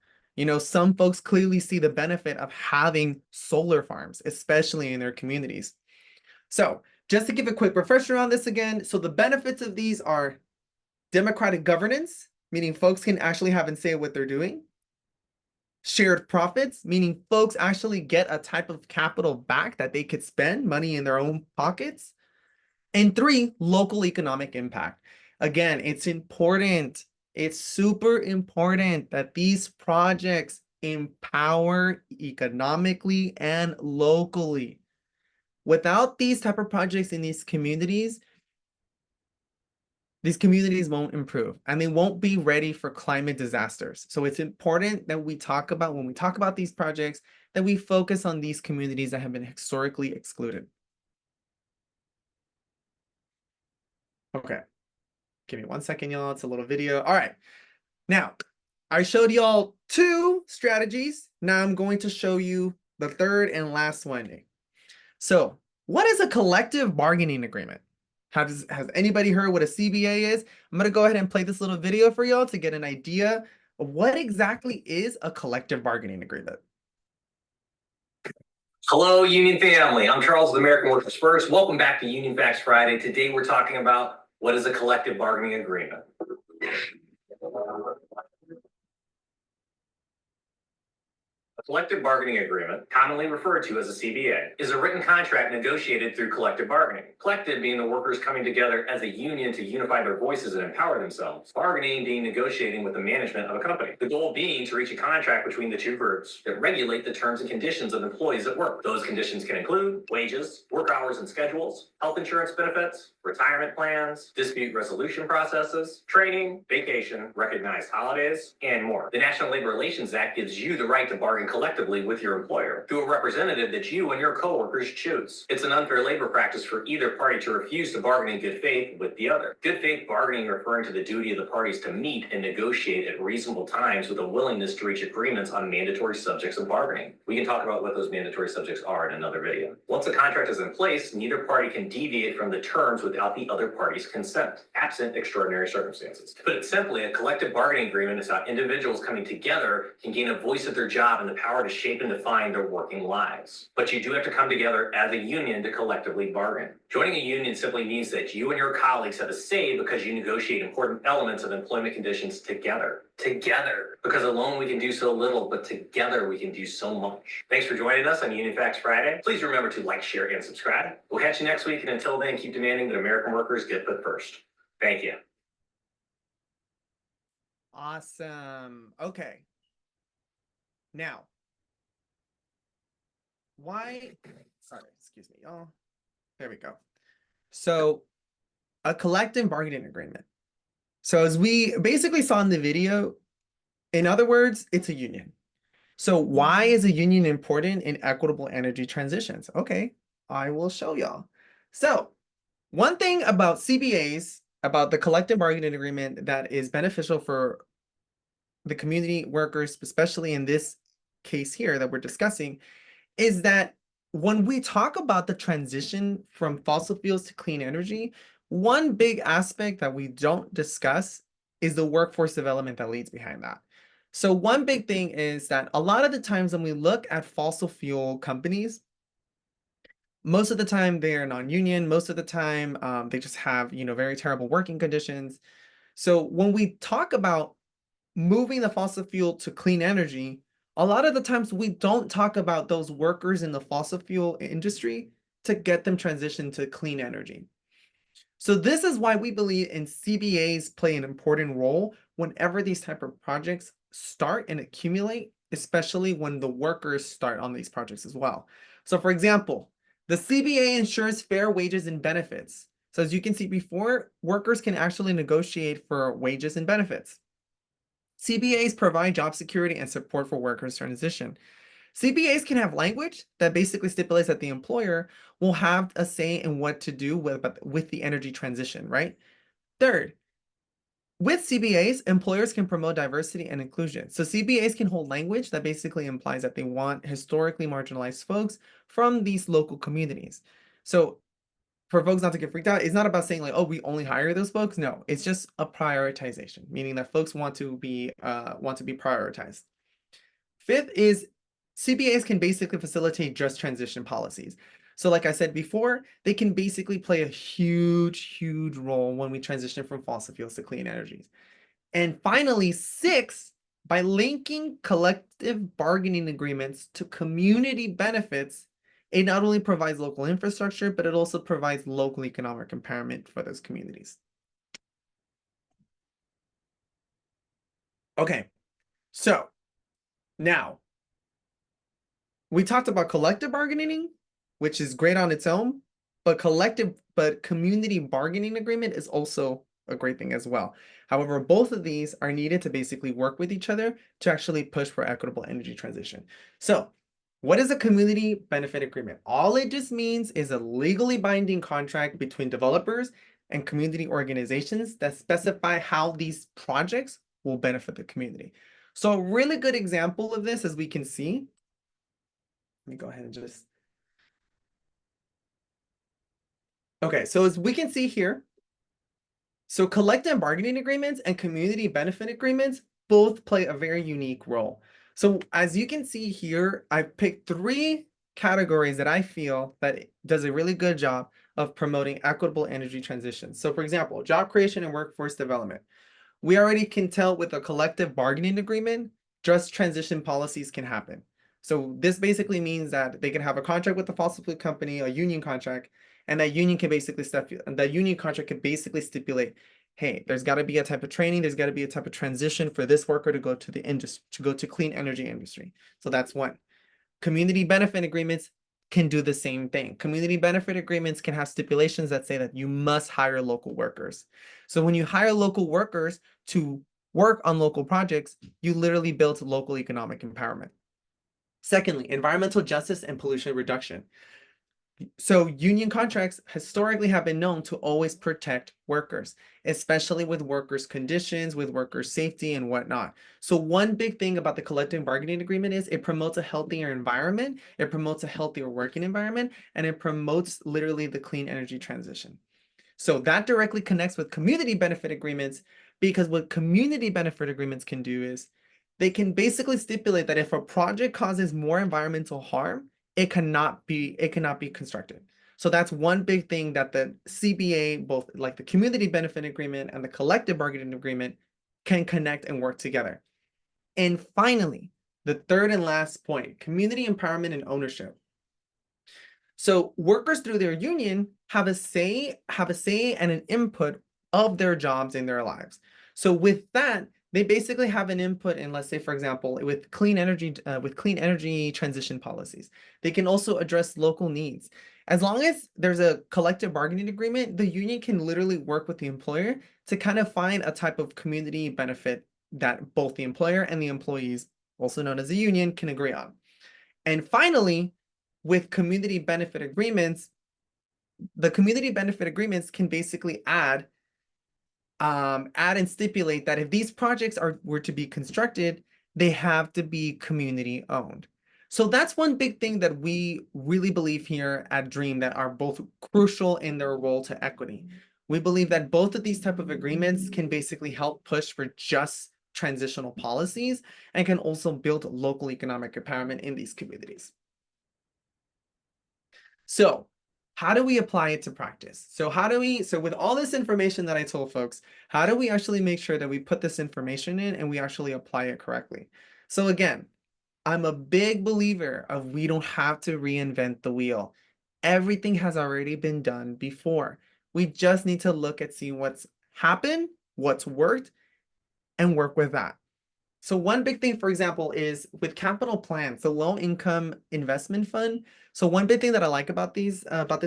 Some folks clearly see the benefit of having solar farms, especially in their communities. So just to give a quick refresher on this again, so the benefits of these are democratic governance, meaning folks can actually have and say what they're doing. Shared profits, meaning folks actually get a type of capital back that they could spend money in their own pockets. And 3, local economic impact. Again, it's important. It's super important that these projects empower economically and locally. Without these type of projects in these communities won't improve and they won't be ready for climate disasters. So it's important that we talk about, when we talk about these projects, that we focus on these communities that have been historically excluded. Okay, give me 1 second, y'all. It's a little video. All right, now I showed y'all 2 strategies. Now I'm going to show you the third and last one. So what is a collective bargaining agreement? Has anybody heard what a CBA is? I'm going to go ahead and play this little video for y'all to get an idea of what exactly is a collective bargaining agreement. Hello, Union family. I'm Charles with American Workers First. Welcome back to Union Facts Friday. Today we're talking about what is a collective bargaining agreement. A collective bargaining agreement, commonly referred to as a CBA, is a written contract negotiated through collective bargaining. Collective being the workers coming together as a union to unify their voices and empower themselves. Bargaining being negotiating with the management of a company. The goal being to reach a contract between the two groups that regulate the terms and conditions of employees at work. Those conditions can include wages, work hours and schedules, health insurance benefits, retirement plans, dispute resolution processes, training, vacation, recognized holidays, and more. The National Labor Relations Act gives you the right to bargain collectively with your employer through a representative that you and your coworkers choose. It's an unfair labor practice for either party to refuse to bargain in good faith with the other. Good faith bargaining referring to the duty of the parties to meet and negotiate at reasonable times with a willingness to reach agreements on mandatory subjects of bargaining. We can talk about what those mandatory subjects are in another video. Once a contract is in place, neither party can deviate from the terms without the other party's consent, absent extraordinary circumstances. To put it simply, a collective bargaining agreement is how individuals coming together can gain a voice at their job and the power to shape and define their working lives. But you do have to come together as a union to collectively bargain. Joining a union simply means that you and your colleagues have a say because you negotiate important elements of employment conditions together. Together. Because alone we can do so little, but together we can do so much. Thanks for joining us on Union Facts Friday. Please remember to like, share, and subscribe. We'll catch you next week, and until then, keep demanding that American workers get put first. Thank you. Awesome. Okay. Now, sorry, excuse me, y'all. There we go. So a collective bargaining agreement. So as we basically saw in the video, in other words, it's a union. So why is a union important in equitable energy transitions? Okay, I will show y'all. So one thing about CBAs, about the collective bargaining agreement that is beneficial for the community workers, especially in this case here that we're discussing, is that when we talk about the transition from fossil fuels to clean energy, one big aspect that we don't discuss is the workforce development that leads behind that. So one big thing is that a lot of the times when we look at fossil fuel companies, most of the time they are non-union. Most of the time they just have, very terrible working conditions. So when we talk about moving the fossil fuel to clean energy, a lot of the times we don't talk about those workers in the fossil fuel industry to get them transitioned to clean energy. So this is why we believe in CBAs play an important role whenever these type of projects start and accumulate, especially when the workers start on these projects as well. So for example, the CBA ensures fair wages and benefits. So as you can see before, workers can actually negotiate for wages and benefits. CBAs provide job security and support for workers' transition. CBAs can have language that basically stipulates that the employer will have a say in what to do with the energy transition, right? Third, with CBAs, employers can promote diversity and inclusion. So CBAs can hold language that basically implies that they want historically marginalized folks from these local communities. So for folks not to get freaked out, it's not about saying like, oh, we only hire those folks. No, it's just a prioritization, meaning that folks want to be prioritized. Fifth is CBAs can basically facilitate just transition policies. So like I said before, they can basically play a huge, huge role when we transition from fossil fuels to clean energies. And finally, six, by linking collective bargaining agreements to community benefits, it not only provides local infrastructure, but it also provides local economic empowerment for those communities. Okay, so now we talked about collective bargaining, which is great on its own, but community bargaining agreement is also a great thing as well. However, both of these are needed to basically work with each other to actually push for equitable energy transition. So what is a community benefit agreement? All it just means is a legally binding contract between developers and community organizations that specify how these projects will benefit the community. So a really good example of this, as we can see, let me go ahead and just. Okay, so as we can see here, so collective bargaining agreements and community benefit agreements both play a very unique role. So as you can see here, I've picked three categories that I feel that does a really good job of promoting equitable energy transition. So for example, job creation and workforce development. We already can tell with a collective bargaining agreement, just transition policies can happen. So this basically means that they can have a contract with the fossil fuel company, a union contract, and that union contract can basically stipulate, hey, there's got to be a type of training, there's got to be a type of transition for this worker to go to the industry, to go to clean energy industry. So that's one. Community benefit agreements can do the same thing. Community benefit agreements can have stipulations that say that you must hire local workers. So when you hire local workers to work on local projects, you literally build local economic empowerment. Secondly, environmental justice and pollution reduction. So union contracts historically have been known to always protect workers, especially with workers' conditions, with workers' safety and whatnot. So one big thing about the collective bargaining agreement is it promotes a healthier environment, it promotes a healthier working environment, and it promotes literally the clean energy transition. So that directly connects with community benefit agreements, because what community benefit agreements can do is they can basically stipulate that if a project causes more environmental harm, it cannot be constructed. So that's one big thing that the CBA, both like the community benefit agreement and the collective bargaining agreement, can connect and work together. And finally, the third and last point, community empowerment and ownership. So workers through their union have a say and an input of their jobs in their lives. So with that, they basically have an input in, let's say, for example, with clean energy transition policies. They can also address local needs. As long as there's a collective bargaining agreement, the union can literally work with the employer to kind of find a type of community benefit that both the employer and the employees, also known as a union, can agree on. And finally, with community benefit agreements, the community benefit agreements can basically add and stipulate that if these projects were to be constructed, they have to be community owned. So that's one big thing that we really believe here at Dream that are both crucial in their role to equity. We believe that both of these type of agreements can basically help push for just transitional policies and can also build local economic empowerment in these communities. So how do we apply it to practice? So with all this information that I told folks, how do we actually make sure that we put this information in and we actually apply it correctly? So again, I'm a big believer of we don't have to reinvent the wheel. Everything has already been done before. We just need to look at see what's happened, what's worked, and work with that. So one big thing, for example, is with capital plans, the low income investment fund. So one big thing that I like about this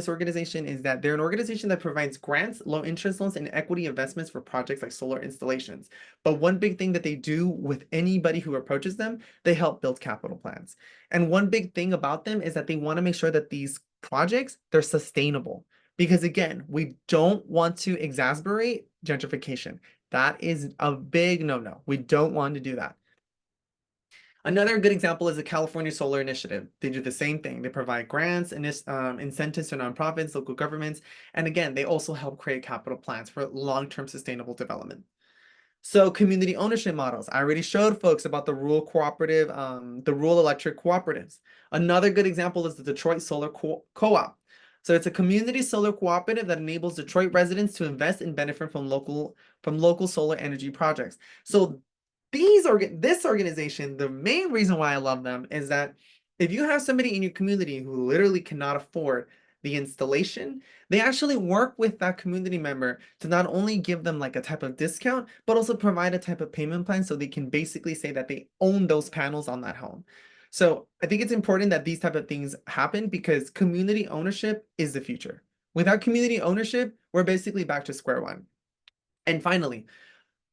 organization is that they're an organization that provides grants, low interest loans, and equity investments for projects like solar installations. But one big thing that they do with anybody who approaches them, they help build capital plans. And one big thing about them is that they want to make sure that these projects, they're sustainable. Because again, we don't want to exacerbate gentrification. That is a big no-no. We don't want to do that. Another good example is the California Solar Initiative. They do the same thing. They provide grants and incentives to nonprofits, local governments, and again, they also help create capital plans for long-term sustainable development. So community ownership models. I already showed folks about the rural cooperative, the rural electric cooperatives. Another good example is the Detroit Solar Co-op. So it's a community solar cooperative that enables Detroit residents to invest and benefit from local solar energy projects. So this organization, the main reason why I love them is that if you have somebody in your community who literally cannot afford the installation, they actually work with that community member to not only give them like a type of discount, but also provide a type of payment plan so they can basically say that they own those panels on that home. So I think it's important that these type of things happen because community ownership is the future. Without community ownership, we're basically back to square one. And finally,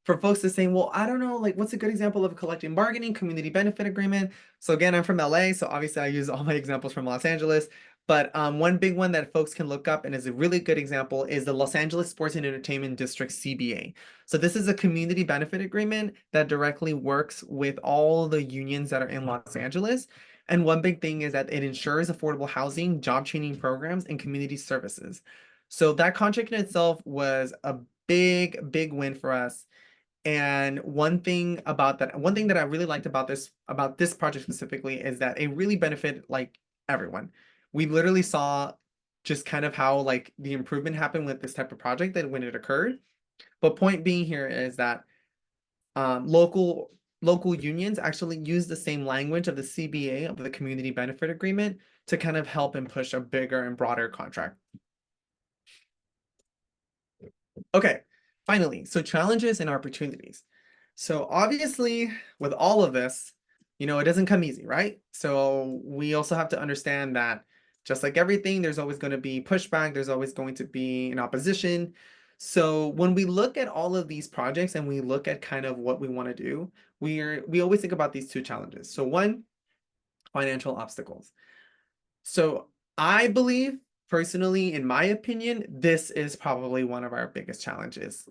for folks to say, well, I don't know, like what's a good example of a collective bargaining community benefit agreement? So again, I'm from LA, so obviously I use all my examples from Los Angeles. But one big one that folks can look up and is a really good example is the Los Angeles Sports and Entertainment District CBA. So this is a community benefit agreement that directly works with all the unions that are in Los Angeles. And one big thing is that it ensures affordable housing, job training programs, and community services. So that contract in itself was a big, big win for us. And one thing that I really liked about this project specifically is that it really benefited like everyone. We literally saw just kind of how like the improvement happened with this type of project that when it occurred. But point being here is that local unions actually use the same language of the CBA, of the community benefit agreement, to kind of help and push a bigger and broader contract. Okay, finally, so challenges and opportunities. So obviously, with all of this, it doesn't come easy, right? So we also have to understand that just like everything, there's always going to be pushback, there's always going to be an opposition. So when we look at all of these projects and we look at kind of what we want to do, we always think about these two challenges. So one, financial obstacles. So I believe, personally, in my opinion, this is probably one of our biggest challenges.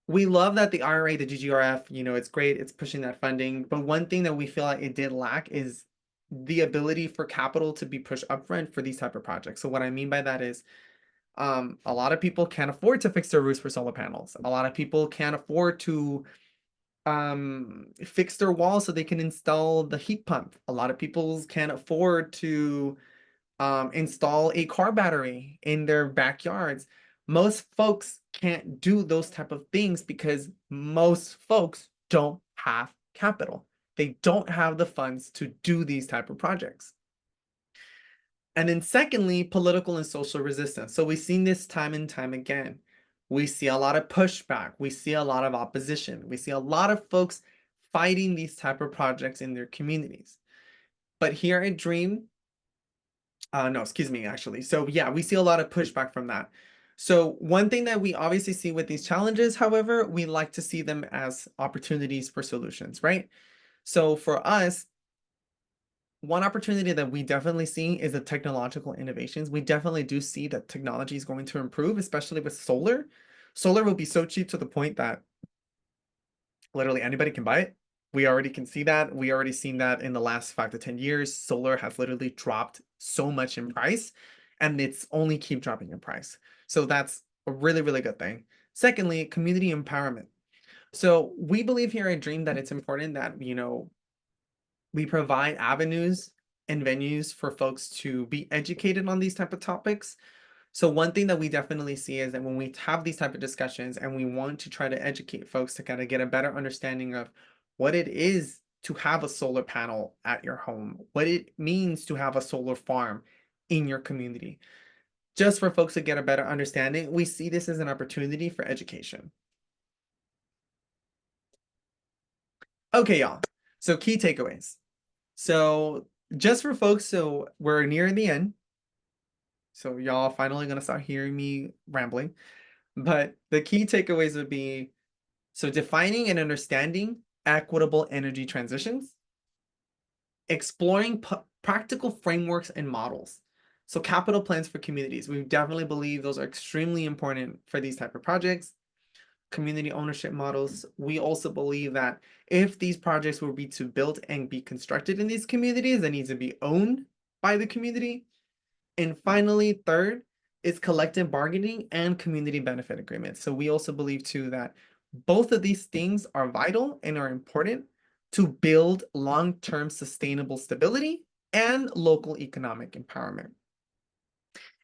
We love that the IRA, the GGRF, it's great, it's pushing that funding. But one thing that we feel like it did lack is the ability for capital to be pushed upfront for these type of projects. So what I mean by that is a lot of people can't afford to fix their roofs for solar panels. A lot of people can't afford to fix their walls so they can install the heat pump. A lot of people can't afford to install a car battery in their backyards. Most folks can't do those type of things because most folks don't have capital. They don't have the funds to do these type of projects. And then secondly, political and social resistance. So we've seen this time and time again. We see a lot of pushback. We see a lot of opposition. We see a lot of folks fighting these type of projects in their communities. But here at Dream, no, excuse me, actually. So yeah, we see a lot of pushback from that. So one thing that we obviously see with these challenges, however, we like to see them as opportunities for solutions, right? So for us, one opportunity that we definitely see is the technological innovations. We definitely do see that technology is going to improve, especially with solar. Solar will be so cheap to the point that literally anybody can buy it. We already can see that. We already seen that in the last 5 to 10 years. Solar has literally dropped so much in price, and it's only keep dropping in price. So that's a really, really good thing. Secondly, community empowerment. So we believe here at Dream that it's important that, we provide avenues and venues for folks to be educated on these type of topics. So one thing that we definitely see is that when we have these type of discussions and we want to try to educate folks to kind of get a better understanding of what it is to have a solar panel at your home, what it means to have a solar farm in your community, just for folks to get a better understanding, we see this as an opportunity for education. Okay, y'all. So key takeaways. So just for folks, so we're near the end. So y'all finally gonna start hearing me rambling. But the key takeaways would be, so defining and understanding equitable energy transitions, exploring practical frameworks and models. So capital plans for communities. We definitely believe those are extremely important for these type of projects. Community ownership models. We also believe that if these projects will be to build and be constructed in these communities, they need to be owned by the community. And finally, third is collective bargaining and community benefit agreements. So we also believe too that both of these things are vital and are important to build long-term sustainable stability and local economic empowerment.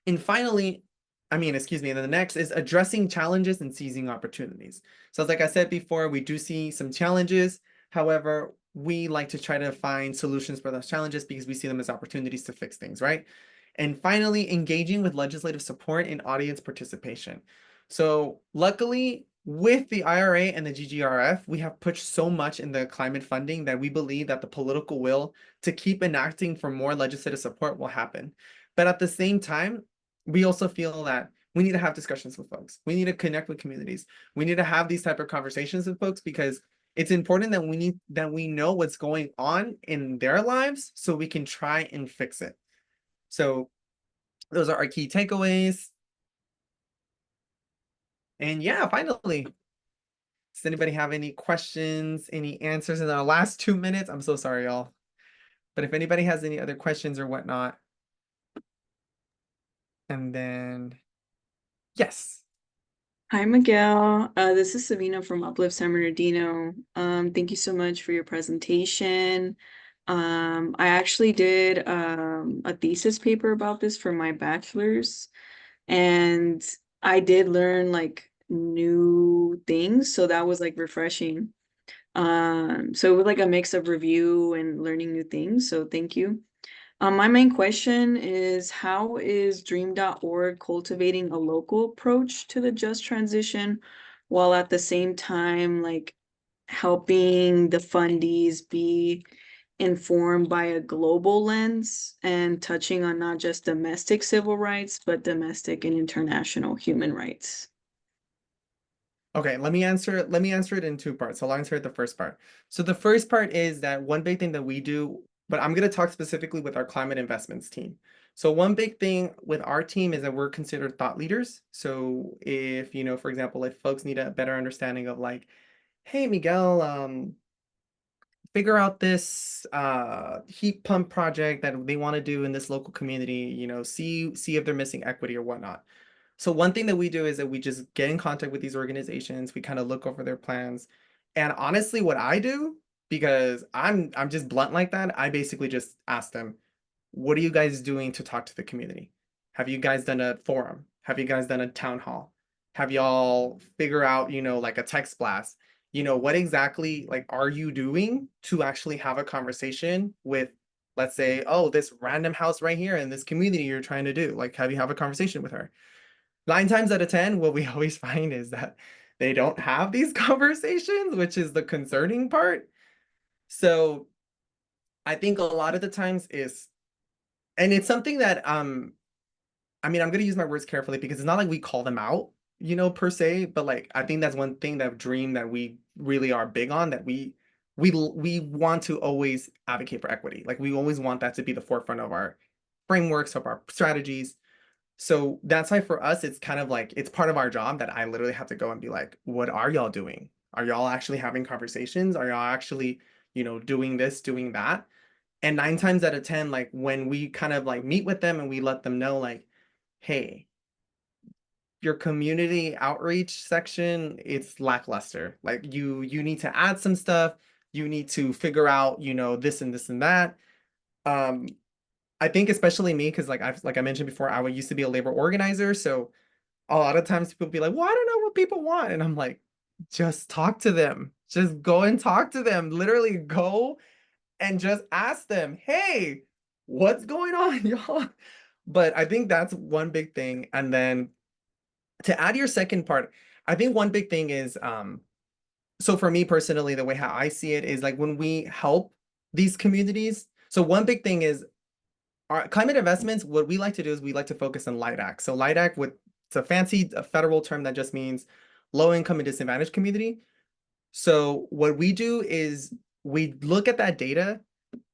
And finally, and then the next is addressing challenges and seizing opportunities. So like I said before, we do see some challenges. However, we like to try to find solutions for those challenges because we see them as opportunities to fix things, right? And finally, engaging with legislative support and audience participation. So luckily, with the IRA and the GGRF, we have pushed so much in the climate funding that we believe that the political will to keep enacting for more legislative support will happen. But at the same time, we also feel that we need to have discussions with folks. We need to connect with communities. We need to have these type of conversations with folks because it's important that we know what's going on in their lives so we can try and fix it. So those are our key takeaways. And yeah, finally, does anybody have any questions, any answers in our last 2 minutes? I'm so sorry, y'all. But if anybody has any other questions or whatnot, and then, yes. Hi, Miguel. This is Sabina from Uplift San Bernardino. Thank you so much for your presentation. I actually did a thesis paper about this for my bachelor's, and I did learn like new things, so that was like refreshing. So it was like a mix of review and learning new things, so thank you. My main question is, how is Dream.org cultivating a local approach to the just transition while at the same time like helping the fundies be informed by a global lens and touching on not just domestic civil rights, but domestic and international human rights? Okay, let me answer it in two parts. I'll answer the first part. So the first part is that one big thing that we do, but I'm going to talk specifically with our climate investments team. So one big thing with our team is that we're considered thought leaders. So if, for example, if folks need a better understanding of like, hey, Miguel, figure out this heat pump project that they want to do in this local community, see if they're missing equity or whatnot. So one thing that we do is that we just get in contact with these organizations. We kind of look over their plans. And honestly, what I do, because I'm just blunt like that, I basically just ask them, what are you guys doing to talk to the community? Have you guys done a forum? Have you guys done a town hall? Have y'all figure out, like a text blast? What exactly like are you doing to actually have a conversation with, let's say, oh, this random house right here in this community you're trying to do? Like, have you have a conversation with her? 9 times out of 10, what we always find is that they don't have these conversations, which is the concerning part. So I think a lot of the times and it's something that, I'm going to use my words carefully because it's not like we call them out, per se, but like, I think that's one thing that Dream that we really are big on, that we want to always advocate for equity. Like we always want that to be the forefront of our frameworks, of our strategies. So that's why for us, it's kind of like, it's part of our job that I literally have to go and be like, what are y'all doing? Are y'all actually having conversations? Are y'all actually, doing this, doing that? And 9 times out of 10, like when we kind of like meet with them and we let them know like, hey, your community outreach section, it's lackluster. Like you need to add some stuff. You need to figure out, you know, this and this and that. I think especially me, because like I mentioned before, I used to be a labor organizer. So a lot of times people be like, well, I don't know what people want. And I'm like, just talk to them. Just go and talk to them. Literally go and just ask them, hey, what's going on, y'all? But I think that's one big thing. And then to add your second part, I think one big thing is, so for me personally, the way how I see it is like when we help these communities. So one big thing is our climate investments, what we like to do is we like to focus on LIDAC. So LIDAC it's a fancy federal term that just means low income and disadvantaged community. So what we do is we look at that data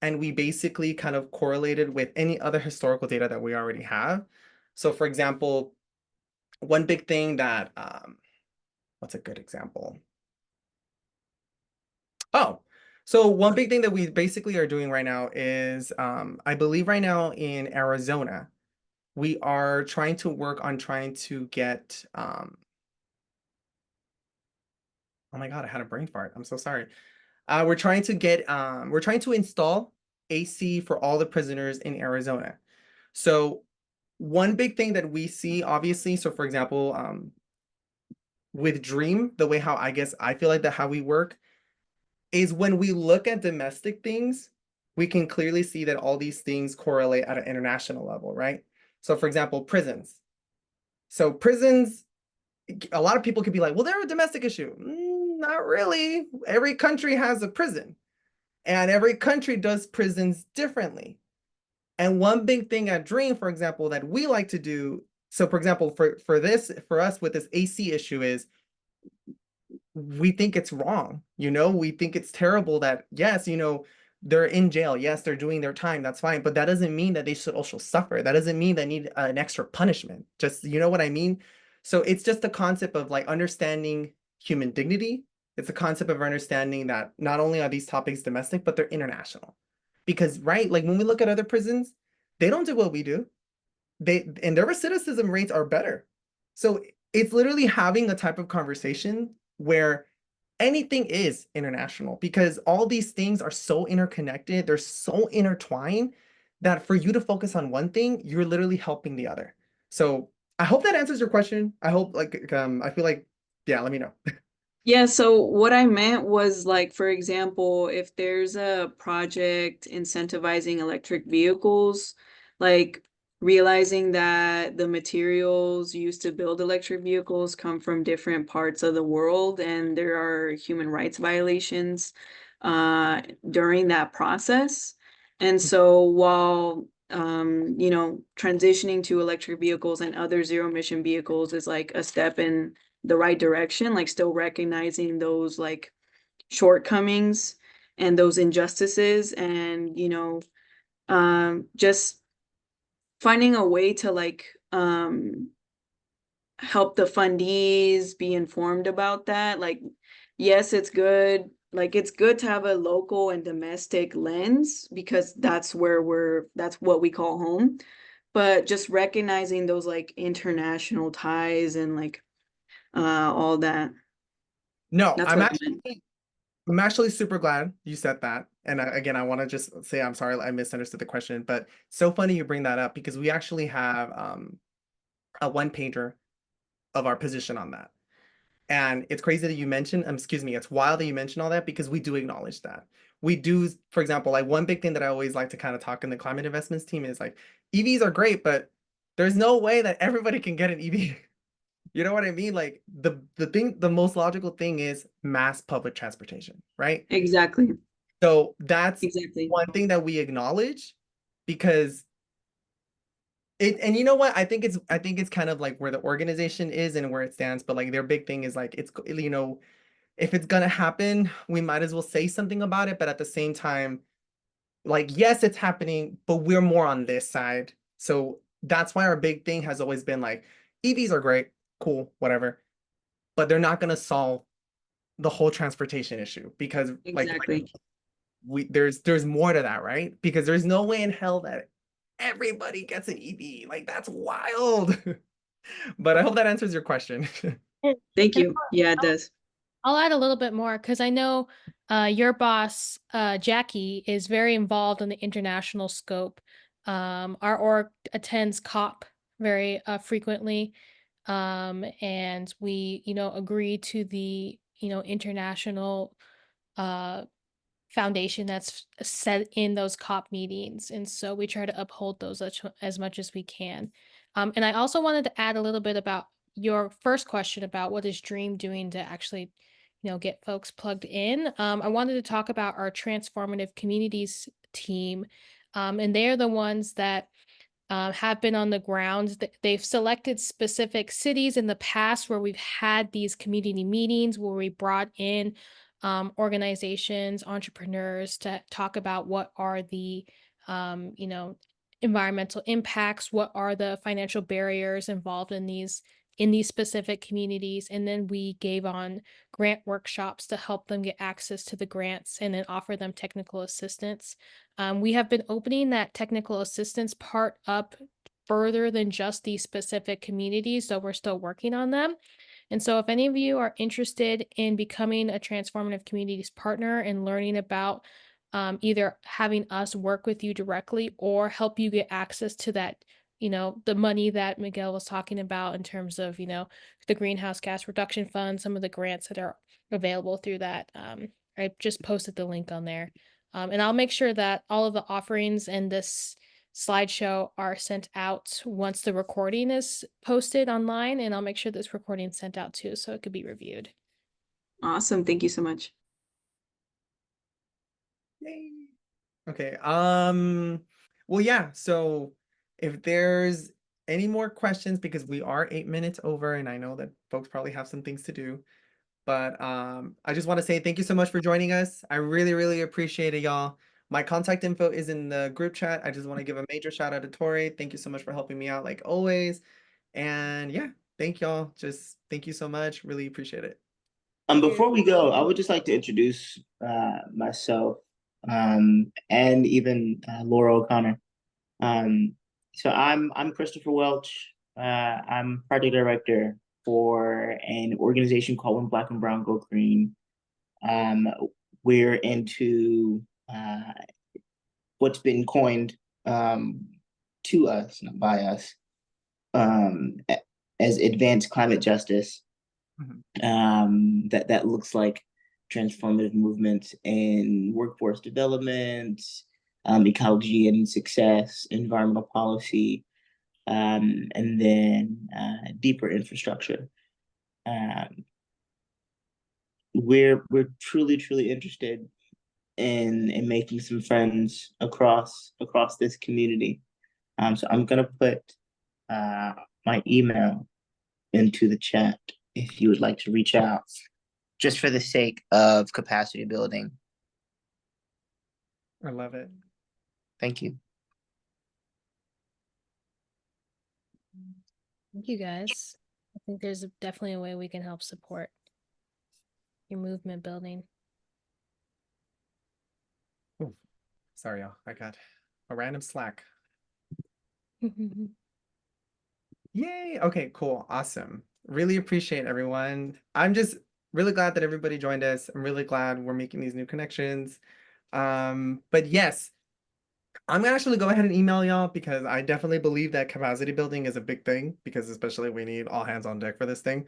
and we basically kind of correlate it with any other historical data that we already have. So for example, one big thing that, what's a good example? Oh, so one big thing that we basically are doing right now is, I believe right now in Arizona, we are trying to work on trying to get, oh my God, I had a brain fart. I'm so sorry. We're trying to get, we're trying to install AC for all the prisoners in Arizona. So one big thing that we see, obviously, so for example, with Dream, the way how I guess I feel like how we work is when we look at domestic things, we can clearly see that all these things correlate at an international level, right? So for example, prisons. So prisons, a lot of people could be like, well, they're a domestic issue. Not really. Every country has a prison, and every country does prisons differently. And one big thing at Dream, for example, that we like to do, so for example, for us with this AC issue is we think it's wrong, you know, we think it's terrible that yes, you know, they're in jail, yes, they're doing their time, that's fine, but that doesn't mean that they should also suffer. That doesn't mean they need an extra punishment. Just, you know what I mean? So it's just the concept of like understanding human dignity. It's a concept of understanding that not only are these topics domestic, but they're international. Because right, like when we look at other prisons, they don't do what we do. And their recidivism rates are better. So it's literally having a type of conversation where anything is international because all these things are so interconnected, they're so intertwined that for you to focus on one thing, you're literally helping the other. So I hope that answers your question. I hope I feel like, yeah, let me know. Yeah, so what I meant was like, for example, if there's a project incentivizing electric vehicles, like realizing that the materials used to build electric vehicles come from different parts of the world and there are human rights violations during that process. And so while you know, transitioning to electric vehicles and other zero emission vehicles is like a step in the right direction, like still recognizing those like shortcomings and those injustices and, you know, just finding a way to like help the fundees be informed about that. Like, yes, it's good. Like, it's good to have a local and domestic lens because that's what we call home. But just recognizing those like international ties and like all that. No, That's what I meant. I'm actually super glad you said that. And again, I want to just say I'm sorry I misunderstood the question, but so funny you bring that up because we actually have a one pager of our position on that. And it's crazy that you mentioned, excuse me, it's wild that you mentioned all that because we do acknowledge that. We do, for example, like one big thing that I always like to kind of talk in the climate investments team is like EVs are great, but there's no way that everybody can get an EV. You know what I mean? Like the most logical thing is mass public transportation, right? Exactly. So that's Exactly. one thing that we acknowledge because and you know what? I think it's kind of like where the organization is and where it stands, but like their big thing is like it's you know, if it's gonna happen, we might as well say something about it, but at the same time, like yes, it's happening, but we're more on this side. So that's why our big thing has always been like EVs are great, cool, whatever, but they're not gonna solve the whole transportation issue because Exactly. there's more to that, right? Because there's no way in hell that everybody gets an EV. Like that's wild. But I hope that answers your question. Thank And you. Yeah, it does. I'll add a little bit more because I know your boss, Jackie, is very involved in the international scope. Our org attends COP very frequently. And we, agree to the, international foundation that's set in those COP meetings. And so we try to uphold those as much as we can. And I also wanted to add a little bit about your first question about what is Dream doing to actually, get folks plugged in. I wanted to talk about our transformative communities team. And they are the ones that have been on the ground. They've selected specific cities in the past where we've had these community meetings where we brought in organizations, entrepreneurs to talk about what are the, environmental impacts, what are the financial barriers involved in these specific communities. And then we gave on grant workshops to help them get access to the grants and then offer them technical assistance. We have been opening that technical assistance part up further than just these specific communities, so we're still working on them. And so if any of you are interested in becoming a transformative communities partner and learning about either having us work with you directly or help you get access to that, the money that Miguel was talking about in terms of, the greenhouse gas reduction fund, some of the grants that are available through that. I just posted the link on there. And I'll make sure that all of the offerings and this slideshow are sent out once the recording is posted online, and I'll make sure this recording is sent out too, so it could be reviewed. Awesome. Thank you so much. Yay. Okay. Well, yeah. So if there's any more questions, because we are 8 minutes over, and I know that folks probably have some things to do, but I just want to say thank you so much for joining us. I really, really appreciate it, y'all. My contact info is in the group chat. I just want to give a major shout out to Tori. Thank you so much for helping me out, like always. And yeah, thank y'all. Just thank you so much. Really appreciate it. Before we go, I would just like to introduce myself and even Laura O'Connor. So I'm Christopher Welch. I'm project director for an organization called When Black and Brown Go Green. We're into what's been coined to us, not by us, as advanced climate justice. That looks like transformative movements in workforce development, ecology and success, environmental policy, and then deeper infrastructure. We're truly interested in making some friends across this community. So I'm gonna put my email into the chat if you would like to reach out, just for the sake of capacity building. I love it. Thank you. Thank you, guys. I think there's definitely a way we can help support your movement building. Ooh, sorry, y'all. I got a random Slack. Yay. Okay, cool. Awesome. Really appreciate everyone. I'm just really glad that everybody joined us. I'm really glad we're making these new connections. But yes, I'm gonna actually go ahead and email y'all because I definitely believe that capacity building is a big thing because especially we need all hands on deck for this thing.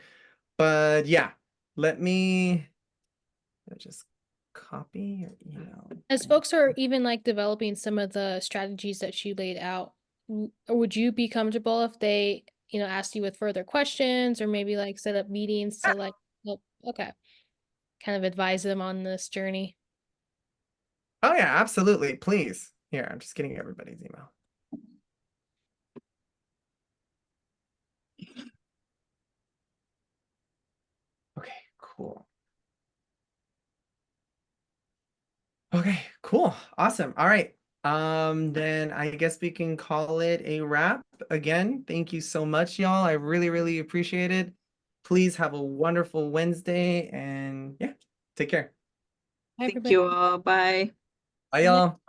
But yeah, let me just copy your email. As folks are even like developing some of the strategies that she laid out, would you be comfortable if they, asked you with further questions or maybe like set up meetings to like help, okay, kind of advise them on this journey? Oh yeah, absolutely. Please. Here, I'm just getting everybody's email. Okay, cool. Okay, cool. Awesome. All right. Then I guess we can call it a wrap. Again, thank you so much, y'all. I really appreciate it. Please have a wonderful Wednesday and yeah, take care. Bye, Thank everybody. you all. Bye. Bye, y'all.